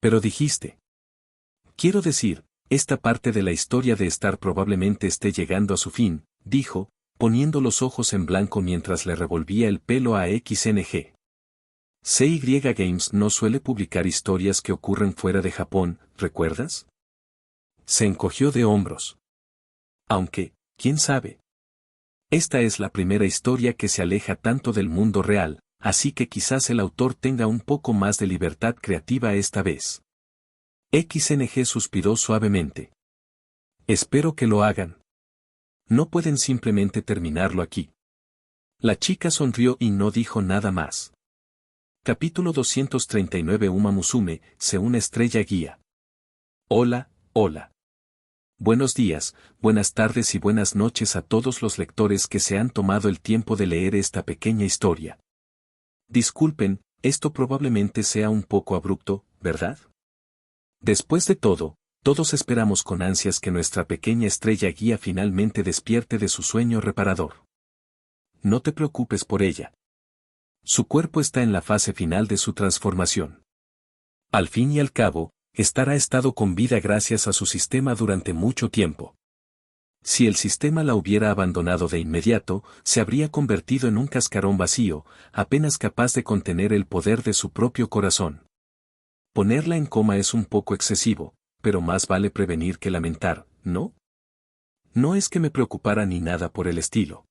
Pero dijiste. Quiero decir, esta parte de la historia de Star probablemente esté llegando a su fin, dijo, poniendo los ojos en blanco mientras le revolvía el pelo a XNG. CY Games no suele publicar historias que ocurren fuera de Japón, ¿recuerdas? Se encogió de hombros. Aunque, quién sabe. Esta es la primera historia que se aleja tanto del mundo real, así que quizás el autor tenga un poco más de libertad creativa esta vez. XNG suspiró suavemente. Espero que lo hagan. No pueden simplemente terminarlo aquí. La chica sonrió y no dijo nada más. Capítulo 239 Uma Musume, una estrella guía. Hola, hola. Buenos días, buenas tardes y buenas noches a todos los lectores que se han tomado el tiempo de leer esta pequeña historia. Disculpen, esto probablemente sea un poco abrupto, ¿verdad? Después de todo, todos esperamos con ansias que nuestra pequeña estrella guía finalmente despierte de su sueño reparador. No te preocupes por ella. Su cuerpo está en la fase final de su transformación. Al fin y al cabo, Star ha estado con vida gracias a su sistema durante mucho tiempo. Si el sistema la hubiera abandonado de inmediato, se habría convertido en un cascarón vacío, apenas capaz de contener el poder de su propio corazón. Ponerla en coma es un poco excesivo, pero más vale prevenir que lamentar, ¿no? No es que me preocupara ni nada por el estilo.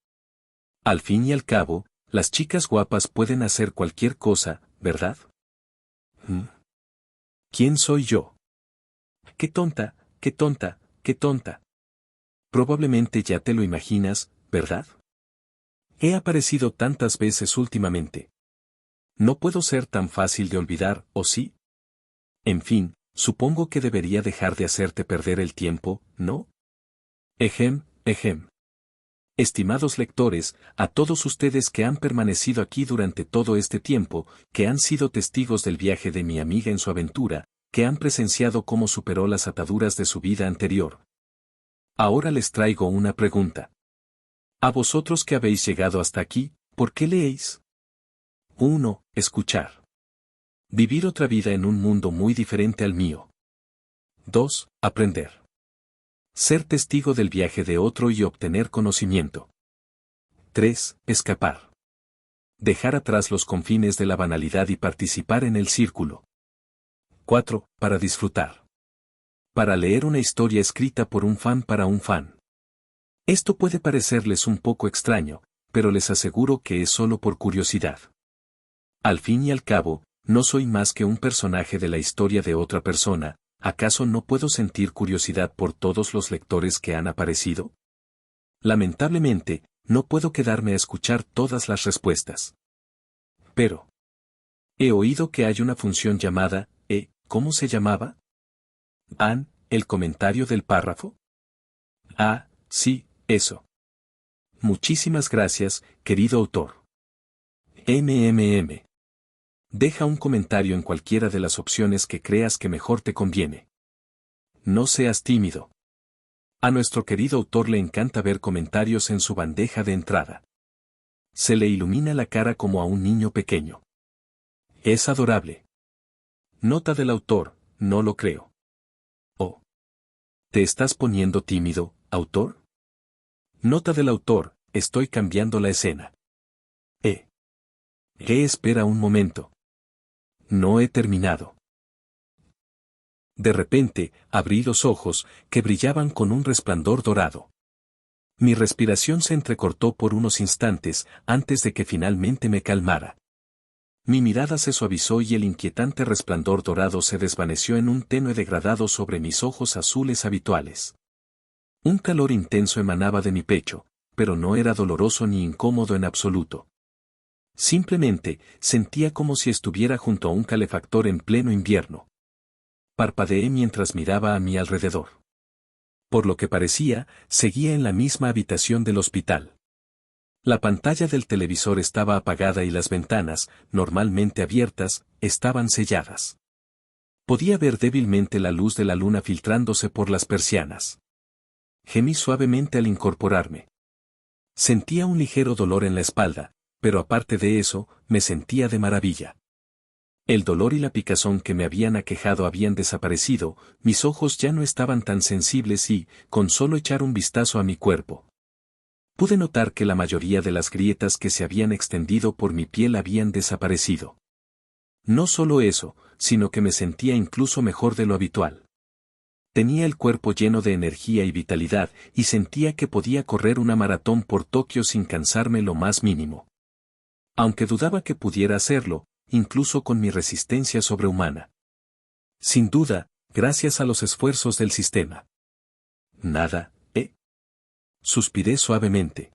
Al fin y al cabo, las chicas guapas pueden hacer cualquier cosa, ¿verdad? ¿Quién soy yo? ¡Qué tonta, qué tonta, qué tonta! Probablemente ya te lo imaginas, ¿verdad? He aparecido tantas veces últimamente. No puedo ser tan fácil de olvidar, ¿o sí? En fin, supongo que debería dejar de hacerte perder el tiempo, ¿no? Ejem. Estimados lectores, a todos ustedes que han permanecido aquí durante todo este tiempo, que han sido testigos del viaje de mi amiga en su aventura, que han presenciado cómo superó las ataduras de su vida anterior. Ahora les traigo una pregunta. A vosotros que habéis llegado hasta aquí, ¿por qué leéis? 1. Escuchar. Vivir otra vida en un mundo muy diferente al mío. 2. Aprender. Ser testigo del viaje de otro y obtener conocimiento. 3. Escapar. Dejar atrás los confines de la banalidad y participar en el círculo. 4. Para disfrutar. Para leer una historia escrita por un fan para un fan. Esto puede parecerles un poco extraño, pero les aseguro que es solo por curiosidad. Al fin y al cabo, no soy más que un personaje de la historia de otra persona, ¿acaso no puedo sentir curiosidad por todos los lectores que han aparecido? Lamentablemente, no puedo quedarme a escuchar todas las respuestas. Pero he oído que hay una función llamada, ¿cómo se llamaba? El comentario del párrafo. Ah, sí, eso. Muchísimas gracias, querido autor. Deja un comentario en cualquiera de las opciones que creas que mejor te conviene. No seas tímido. A nuestro querido autor le encanta ver comentarios en su bandeja de entrada. Se le ilumina la cara como a un niño pequeño. Es adorable. Nota del autor, no lo creo. Oh. ¿Te estás poniendo tímido, autor? Nota del autor, estoy cambiando la escena. Espera un momento. No he terminado. De repente, abrí los ojos, que brillaban con un resplandor dorado. Mi respiración se entrecortó por unos instantes, antes de que finalmente me calmara. Mi mirada se suavizó y el inquietante resplandor dorado se desvaneció en un tenue degradado sobre mis ojos azules habituales. Un calor intenso emanaba de mi pecho, pero no era doloroso ni incómodo en absoluto. Simplemente, sentía como si estuviera junto a un calefactor en pleno invierno. Parpadeé mientras miraba a mi alrededor. Por lo que parecía, seguía en la misma habitación del hospital. La pantalla del televisor estaba apagada y las ventanas, normalmente abiertas, estaban selladas. Podía ver débilmente la luz de la luna filtrándose por las persianas. Gemí suavemente al incorporarme. Sentía un ligero dolor en la espalda, pero aparte de eso, me sentía de maravilla. El dolor y la picazón que me habían aquejado habían desaparecido, mis ojos ya no estaban tan sensibles y, con solo echar un vistazo a mi cuerpo, pude notar que la mayoría de las grietas que se habían extendido por mi piel habían desaparecido. No solo eso, sino que me sentía incluso mejor de lo habitual. Tenía el cuerpo lleno de energía y vitalidad, y sentía que podía correr una maratón por Tokio sin cansarme lo más mínimo. Aunque dudaba que pudiera hacerlo, incluso con mi resistencia sobrehumana. Sin duda, gracias a los esfuerzos del sistema. Nada, Suspiré suavemente.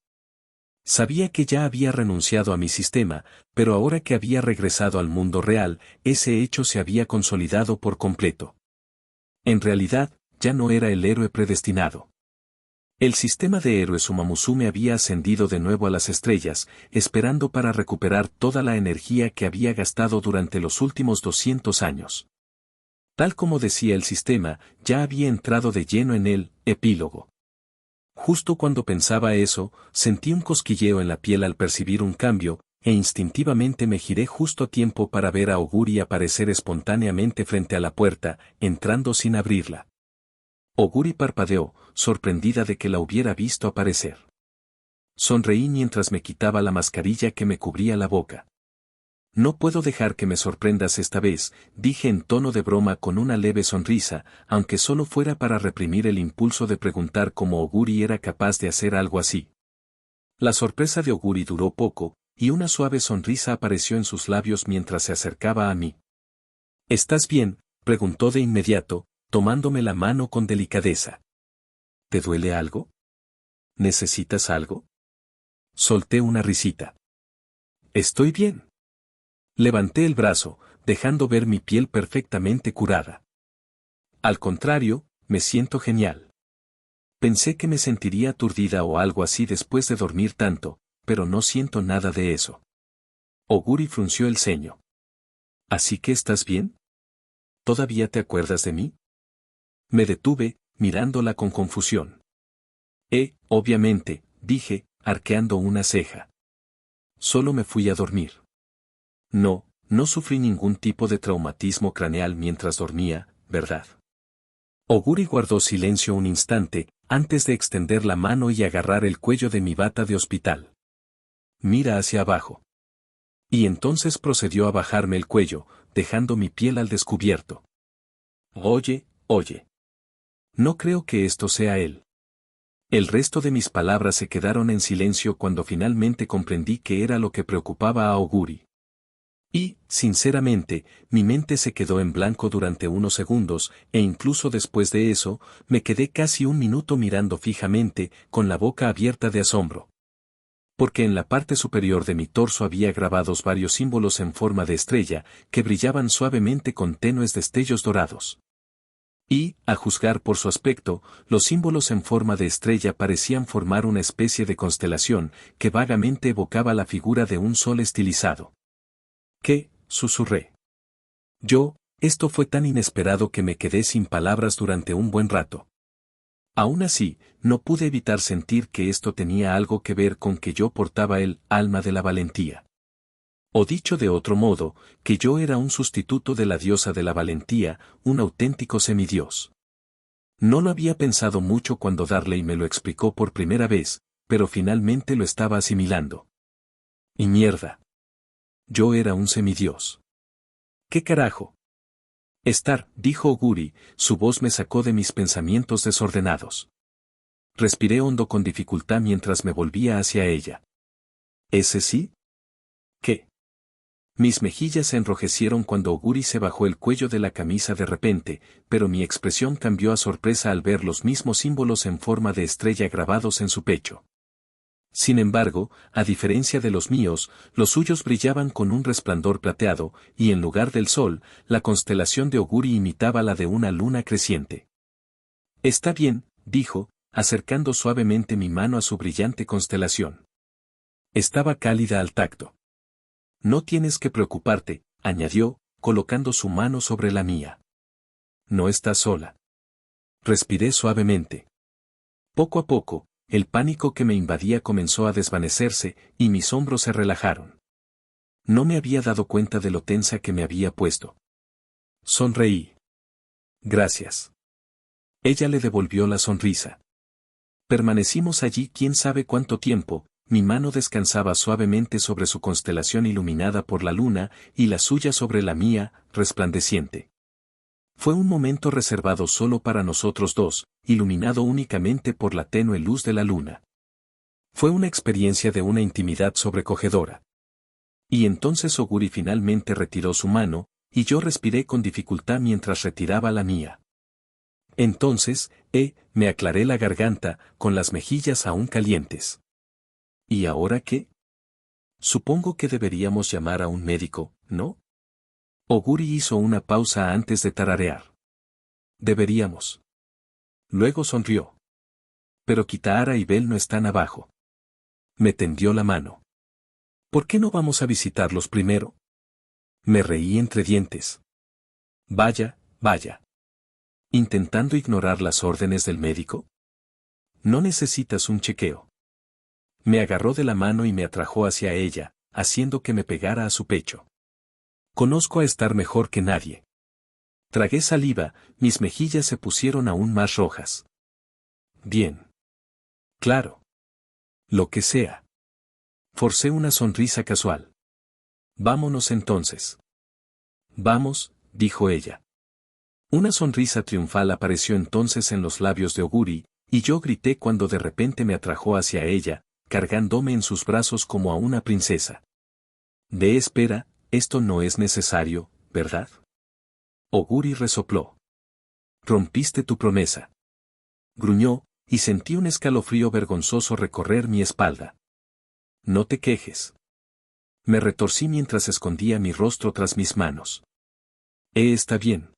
Sabía que ya había renunciado a mi sistema, pero ahora que había regresado al mundo real, ese hecho se había consolidado por completo. En realidad, ya no era el héroe predestinado. El sistema de héroes Umamusume había ascendido de nuevo a las estrellas, esperando para recuperar toda la energía que había gastado durante los últimos 200 años. Tal como decía el sistema, ya había entrado de lleno en el epílogo. Justo cuando pensaba eso, sentí un cosquilleo en la piel al percibir un cambio, e instintivamente me giré justo a tiempo para ver a Oguri aparecer espontáneamente frente a la puerta, entrando sin abrirla. Oguri parpadeó, sorprendida de que la hubiera visto aparecer. Sonreí mientras me quitaba la mascarilla que me cubría la boca. No puedo dejar que me sorprendas esta vez, dije en tono de broma con una leve sonrisa, aunque solo fuera para reprimir el impulso de preguntar cómo Oguri era capaz de hacer algo así. La sorpresa de Oguri duró poco, y una suave sonrisa apareció en sus labios mientras se acercaba a mí. ¿Estás bien?, preguntó de inmediato, tomándome la mano con delicadeza. ¿Te duele algo? ¿Necesitas algo? Solté una risita. Estoy bien. Levanté el brazo, dejando ver mi piel perfectamente curada. Al contrario, me siento genial. Pensé que me sentiría aturdida o algo así después de dormir tanto, pero no siento nada de eso. Oguri frunció el ceño. ¿Así que estás bien? ¿Todavía te acuerdas de mí? Me detuve, mirándola con confusión. Obviamente, dije, arqueando una ceja. Solo me fui a dormir. No sufrí ningún tipo de traumatismo craneal mientras dormía, ¿verdad? Oguri guardó silencio un instante, antes de extender la mano y agarrar el cuello de mi bata de hospital. Mira hacia abajo. Y entonces procedió a bajarme el cuello, dejando mi piel al descubierto. Oye. No creo que esto sea él. El resto de mis palabras se quedaron en silencio cuando finalmente comprendí qué era lo que preocupaba a Oguri. Y, sinceramente, mi mente se quedó en blanco durante unos segundos, e incluso después de eso, me quedé casi un minuto mirando fijamente, con la boca abierta de asombro. Porque en la parte superior de mi torso había grabados varios símbolos en forma de estrella, que brillaban suavemente con tenues destellos dorados. Y, a juzgar por su aspecto, los símbolos en forma de estrella parecían formar una especie de constelación, que vagamente evocaba la figura de un sol estilizado. ¿Qué? Susurré. Esto fue tan inesperado que me quedé sin palabras durante un buen rato. Aún así, no pude evitar sentir que esto tenía algo que ver con que yo portaba el alma de la valentía. O dicho de otro modo, que yo era un sustituto de la diosa de la valentía, un auténtico semidios. No lo había pensado mucho cuando Darley me lo explicó por primera vez, pero finalmente lo estaba asimilando. Y mierda. Yo era un semidios. ¿Qué carajo? Dijo Oguri, su voz me sacó de mis pensamientos desordenados. Respiré hondo con dificultad mientras me volvía hacia ella. ¿Ese sí? ¿Qué? Mis mejillas se enrojecieron cuando Oguri se bajó el cuello de la camisa de repente, pero mi expresión cambió a sorpresa al ver los mismos símbolos en forma de estrella grabados en su pecho. Sin embargo, a diferencia de los míos, los suyos brillaban con un resplandor plateado, y en lugar del sol, la constelación de Oguri imitaba la de una luna creciente. Está bien, dijo, acercando suavemente mi mano a su brillante constelación. Estaba cálida al tacto. No tienes que preocuparte, añadió, colocando su mano sobre la mía. No estás sola. Respiré suavemente. Poco a poco, el pánico que me invadía comenzó a desvanecerse, y mis hombros se relajaron. No me había dado cuenta de lo tensa que me había puesto. Sonreí. Gracias. Ella le devolvió la sonrisa. Permanecimos allí quién sabe cuánto tiempo, mi mano descansaba suavemente sobre su constelación iluminada por la luna, y la suya sobre la mía, resplandeciente. Fue un momento reservado solo para nosotros dos, iluminado únicamente por la tenue luz de la luna. Fue una experiencia de una intimidad sobrecogedora. Y entonces Oguri finalmente retiró su mano, y yo respiré con dificultad mientras retiraba la mía. Entonces, me aclaré la garganta, con las mejillas aún calientes. ¿Y ahora qué? Supongo que deberíamos llamar a un médico, ¿no? Oguri hizo una pausa antes de tararear. Deberíamos. Luego sonrió. Pero Kitahara y Bell no están abajo. Me tendió la mano. ¿Por qué no vamos a visitarlos primero? Me reí entre dientes. Vaya, vaya. ¿Intentando ignorar las órdenes del médico? No necesitas un chequeo. Me agarró de la mano y me atrajo hacia ella, haciendo que me pegara a su pecho. Conozco a estar mejor que nadie. Tragué saliva, mis mejillas se pusieron aún más rojas. Bien. Claro. Lo que sea. Forcé una sonrisa casual. Vámonos entonces. Vamos, dijo ella. Una sonrisa triunfal apareció entonces en los labios de Oguri, y yo grité cuando de repente me atrajo hacia ella, cargándome en sus brazos como a una princesa. Espera, esto no es necesario, ¿verdad? Oguri resopló. Rompiste tu promesa. Gruñó, y sentí un escalofrío vergonzoso recorrer mi espalda. No te quejes. Me retorcí mientras escondía mi rostro tras mis manos. Está bien.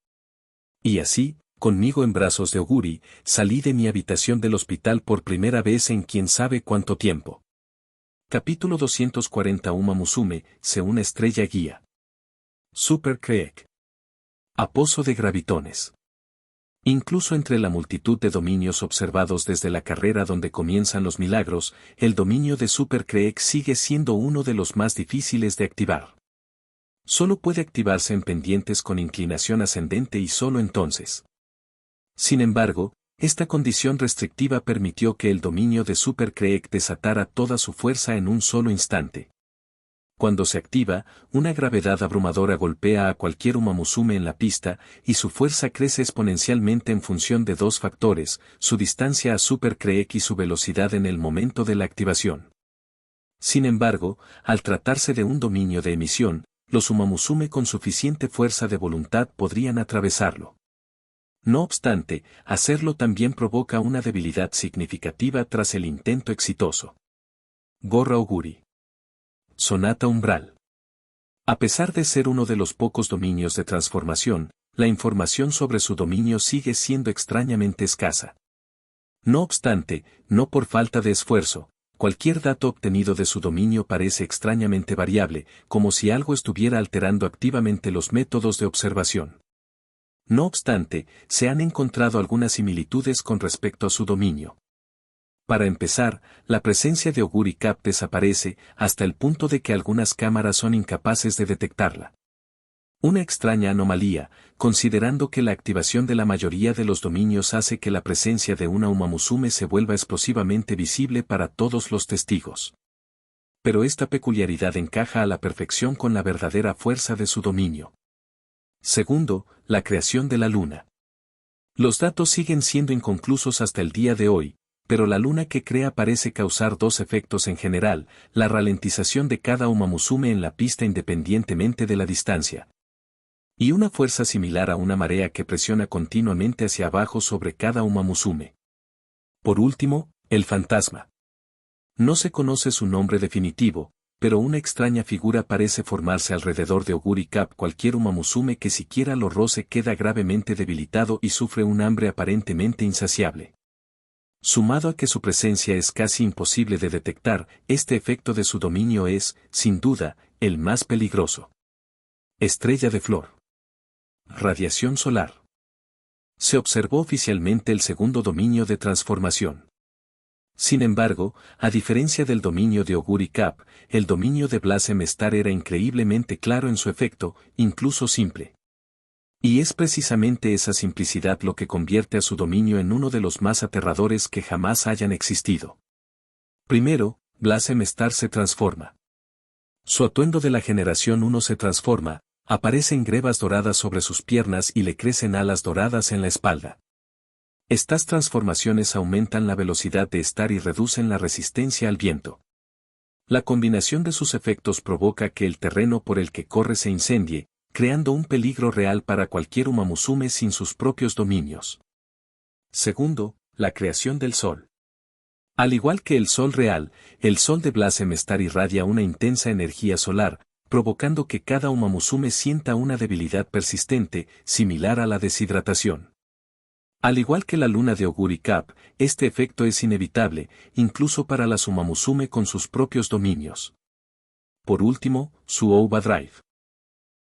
Y así, conmigo en brazos de Oguri, salí de mi habitación del hospital por primera vez en quién sabe cuánto tiempo. Capítulo 240 Uma Musume, una estrella guía. Super Creek. A pozo de gravitones. Incluso entre la multitud de dominios observados desde la carrera donde comienzan los milagros, el dominio de Super Creek sigue siendo uno de los más difíciles de activar. Solo puede activarse en pendientes con inclinación ascendente y solo entonces. Sin embargo, esta condición restrictiva permitió que el dominio de Super Creek desatara toda su fuerza en un solo instante. Cuando se activa, una gravedad abrumadora golpea a cualquier Uma Musume en la pista, y su fuerza crece exponencialmente en función de dos factores, su distancia a Super Creek y su velocidad en el momento de la activación. Sin embargo, al tratarse de un dominio de emisión, los Uma Musume con suficiente fuerza de voluntad podrían atravesarlo. No obstante, hacerlo también provoca una debilidad significativa tras el intento exitoso. Gorra Oguri. Sonata umbral. A pesar de ser uno de los pocos dominios de transformación, la información sobre su dominio sigue siendo extrañamente escasa. No obstante, no por falta de esfuerzo, cualquier dato obtenido de su dominio parece extrañamente variable, como si algo estuviera alterando activamente los métodos de observación. No obstante, se han encontrado algunas similitudes con respecto a su dominio. Para empezar, la presencia de Oguri Cap desaparece, hasta el punto de que algunas cámaras son incapaces de detectarla. Una extraña anomalía, considerando que la activación de la mayoría de los dominios hace que la presencia de una Uma Musume se vuelva explosivamente visible para todos los testigos. Pero esta peculiaridad encaja a la perfección con la verdadera fuerza de su dominio. Segundo, la creación de la luna. Los datos siguen siendo inconclusos hasta el día de hoy, pero la luna que crea parece causar dos efectos en general, la ralentización de cada Uma Musume en la pista independientemente de la distancia. Y una fuerza similar a una marea que presiona continuamente hacia abajo sobre cada Uma Musume. Por último, el fantasma. No se conoce su nombre definitivo, pero una extraña figura parece formarse alrededor de Oguri Cap. Cualquier Umamusume que siquiera lo roce queda gravemente debilitado y sufre un hambre aparentemente insaciable. Sumado a que su presencia es casi imposible de detectar, este efecto de su dominio es, sin duda, el más peligroso. Estrella de flor. Radiación solar. Se observó oficialmente el segundo dominio de transformación. Sin embargo, a diferencia del dominio de Oguri Cap, el dominio de Blasem Star era increíblemente claro en su efecto, incluso simple. Y es precisamente esa simplicidad lo que convierte a su dominio en uno de los más aterradores que jamás hayan existido. Primero, Blasem Star se transforma. Su atuendo de la generación 1 se transforma, aparecen grebas doradas sobre sus piernas y le crecen alas doradas en la espalda. Estas transformaciones aumentan la velocidad de Star y reducen la resistencia al viento. La combinación de sus efectos provoca que el terreno por el que corre se incendie, creando un peligro real para cualquier Umamusume sin sus propios dominios. Segundo, la creación del sol. Al igual que el sol real, el sol de Blasem Star irradia una intensa energía solar, provocando que cada Umamusume sienta una debilidad persistente, similar a la deshidratación. Al igual que la luna de Oguri Cap, este efecto es inevitable, incluso para las Umamusume con sus propios dominios. Por último, su overdrive.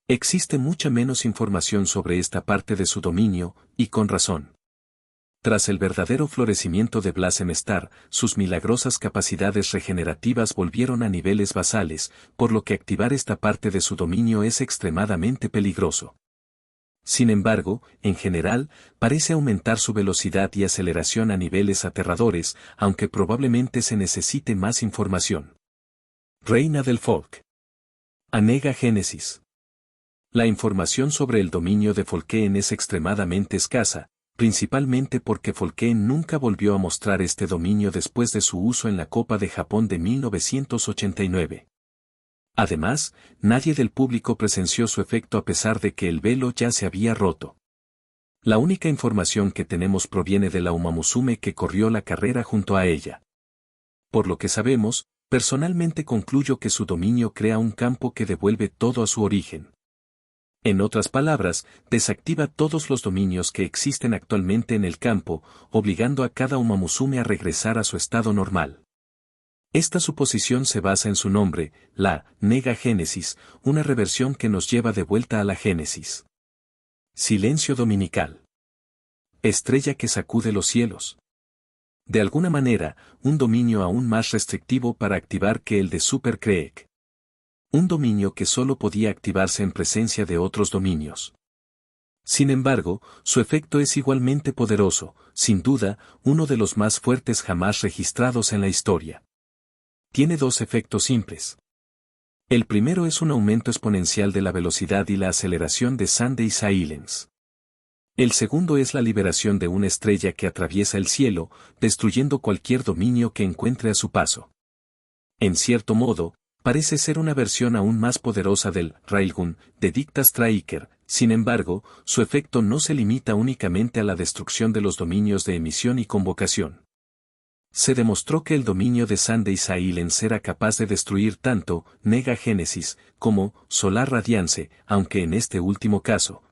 Existe mucha menos información sobre esta parte de su dominio, y con razón. Tras el verdadero florecimiento de Blasem Star, sus milagrosas capacidades regenerativas volvieron a niveles basales, por lo que activar esta parte de su dominio es extremadamente peligroso. Sin embargo, en general, parece aumentar su velocidad y aceleración a niveles aterradores, aunque probablemente se necesite más información. Reina del Folk. Anega Génesis. La información sobre el dominio de Folkeen es extremadamente escasa, principalmente porque Folkeen nunca volvió a mostrar este dominio después de su uso en la Copa de Japón de 1989. Además, nadie del público presenció su efecto a pesar de que el velo ya se había roto. La única información que tenemos proviene de la Umamusume que corrió la carrera junto a ella. Por lo que sabemos, personalmente concluyo que su dominio crea un campo que devuelve todo a su origen. En otras palabras, desactiva todos los dominios que existen actualmente en el campo, obligando a cada Umamusume a regresar a su estado normal. Esta suposición se basa en su nombre, la Nega Génesis, una reversión que nos lleva de vuelta a la Génesis. Silencio dominical. Estrella que sacude los cielos. De alguna manera, un dominio aún más restrictivo para activar que el de Super Creek. Un dominio que solo podía activarse en presencia de otros dominios. Sin embargo, su efecto es igualmente poderoso, sin duda, uno de los más fuertes jamás registrados en la historia. Tiene dos efectos simples. El primero es un aumento exponencial de la velocidad y la aceleración de Sunday Silence. El segundo es la liberación de una estrella que atraviesa el cielo, destruyendo cualquier dominio que encuentre a su paso. En cierto modo, parece ser una versión aún más poderosa del Railgun de Dicta Striker. Sin embargo, su efecto no se limita únicamente a la destrucción de los dominios de emisión y convocación. Se demostró que el dominio de Sunday Silence era capaz de destruir tanto Nega Génesis como Solar Radiance, aunque en este último caso,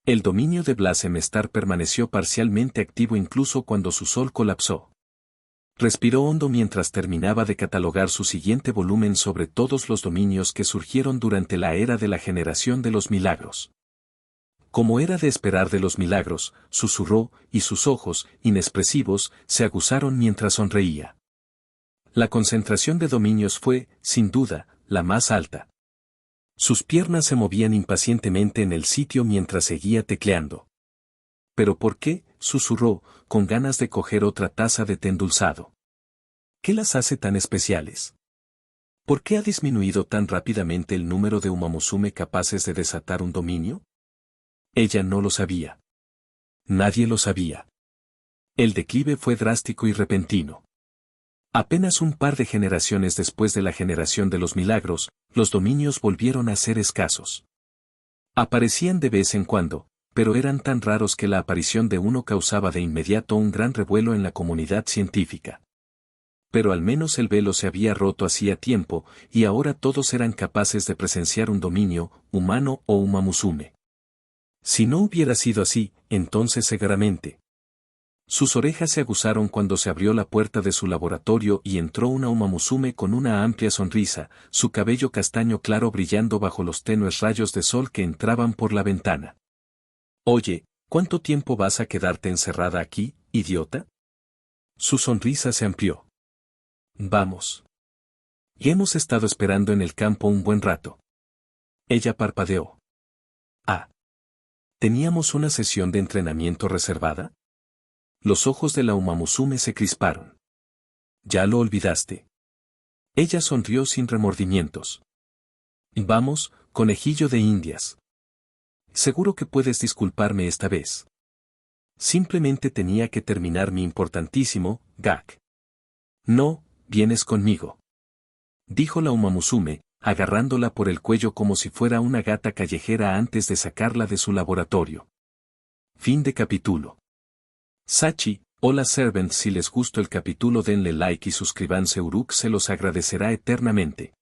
el dominio de Blasem Star permaneció parcialmente activo incluso cuando su sol colapsó. Respiró hondo mientras terminaba de catalogar su siguiente volumen sobre todos los dominios que surgieron durante la era de la generación de los milagros. Como era de esperar de los milagros, susurró, y sus ojos, inexpresivos, se aguzaron mientras sonreía. La concentración de dominios fue, sin duda, la más alta. Sus piernas se movían impacientemente en el sitio mientras seguía tecleando. ¿Pero por qué?, susurró, con ganas de coger otra taza de té endulzado. ¿Qué las hace tan especiales? ¿Por qué ha disminuido tan rápidamente el número de Umamusume capaces de desatar un dominio? Ella no lo sabía. Nadie lo sabía. El declive fue drástico y repentino. Apenas un par de generaciones después de la generación de los milagros, los dominios volvieron a ser escasos. Aparecían de vez en cuando, pero eran tan raros que la aparición de uno causaba de inmediato un gran revuelo en la comunidad científica. pero al menos el velo se había roto hacía tiempo, y ahora todos eran capaces de presenciar un dominio, humano o Umamusume. Si no hubiera sido así, entonces seguramente. Sus orejas se aguzaron cuando se abrió la puerta de su laboratorio y entró una Umamusume con una amplia sonrisa, su cabello castaño claro brillando bajo los tenues rayos de sol que entraban por la ventana. Oye, ¿cuánto tiempo vas a quedarte encerrada aquí, idiota? Su sonrisa se amplió. Vamos. Y hemos estado esperando en el campo un buen rato. Ella parpadeó. Ah. ¿Teníamos una sesión de entrenamiento reservada? Los ojos de la Umamusume se crisparon. ¿Ya lo olvidaste? Ella sonrió sin remordimientos. Vamos, conejillo de Indias. Seguro que puedes disculparme esta vez. Simplemente tenía que terminar mi importantísimo gag. No, vienes conmigo. Dijo la Umamusume, agarrándola por el cuello como si fuera una gata callejera antes de sacarla de su laboratorio. Fin de capítulo. Sachi, hola servants, si les gustó el capítulo denle like y suscríbanse, Uruk se los agradecerá eternamente.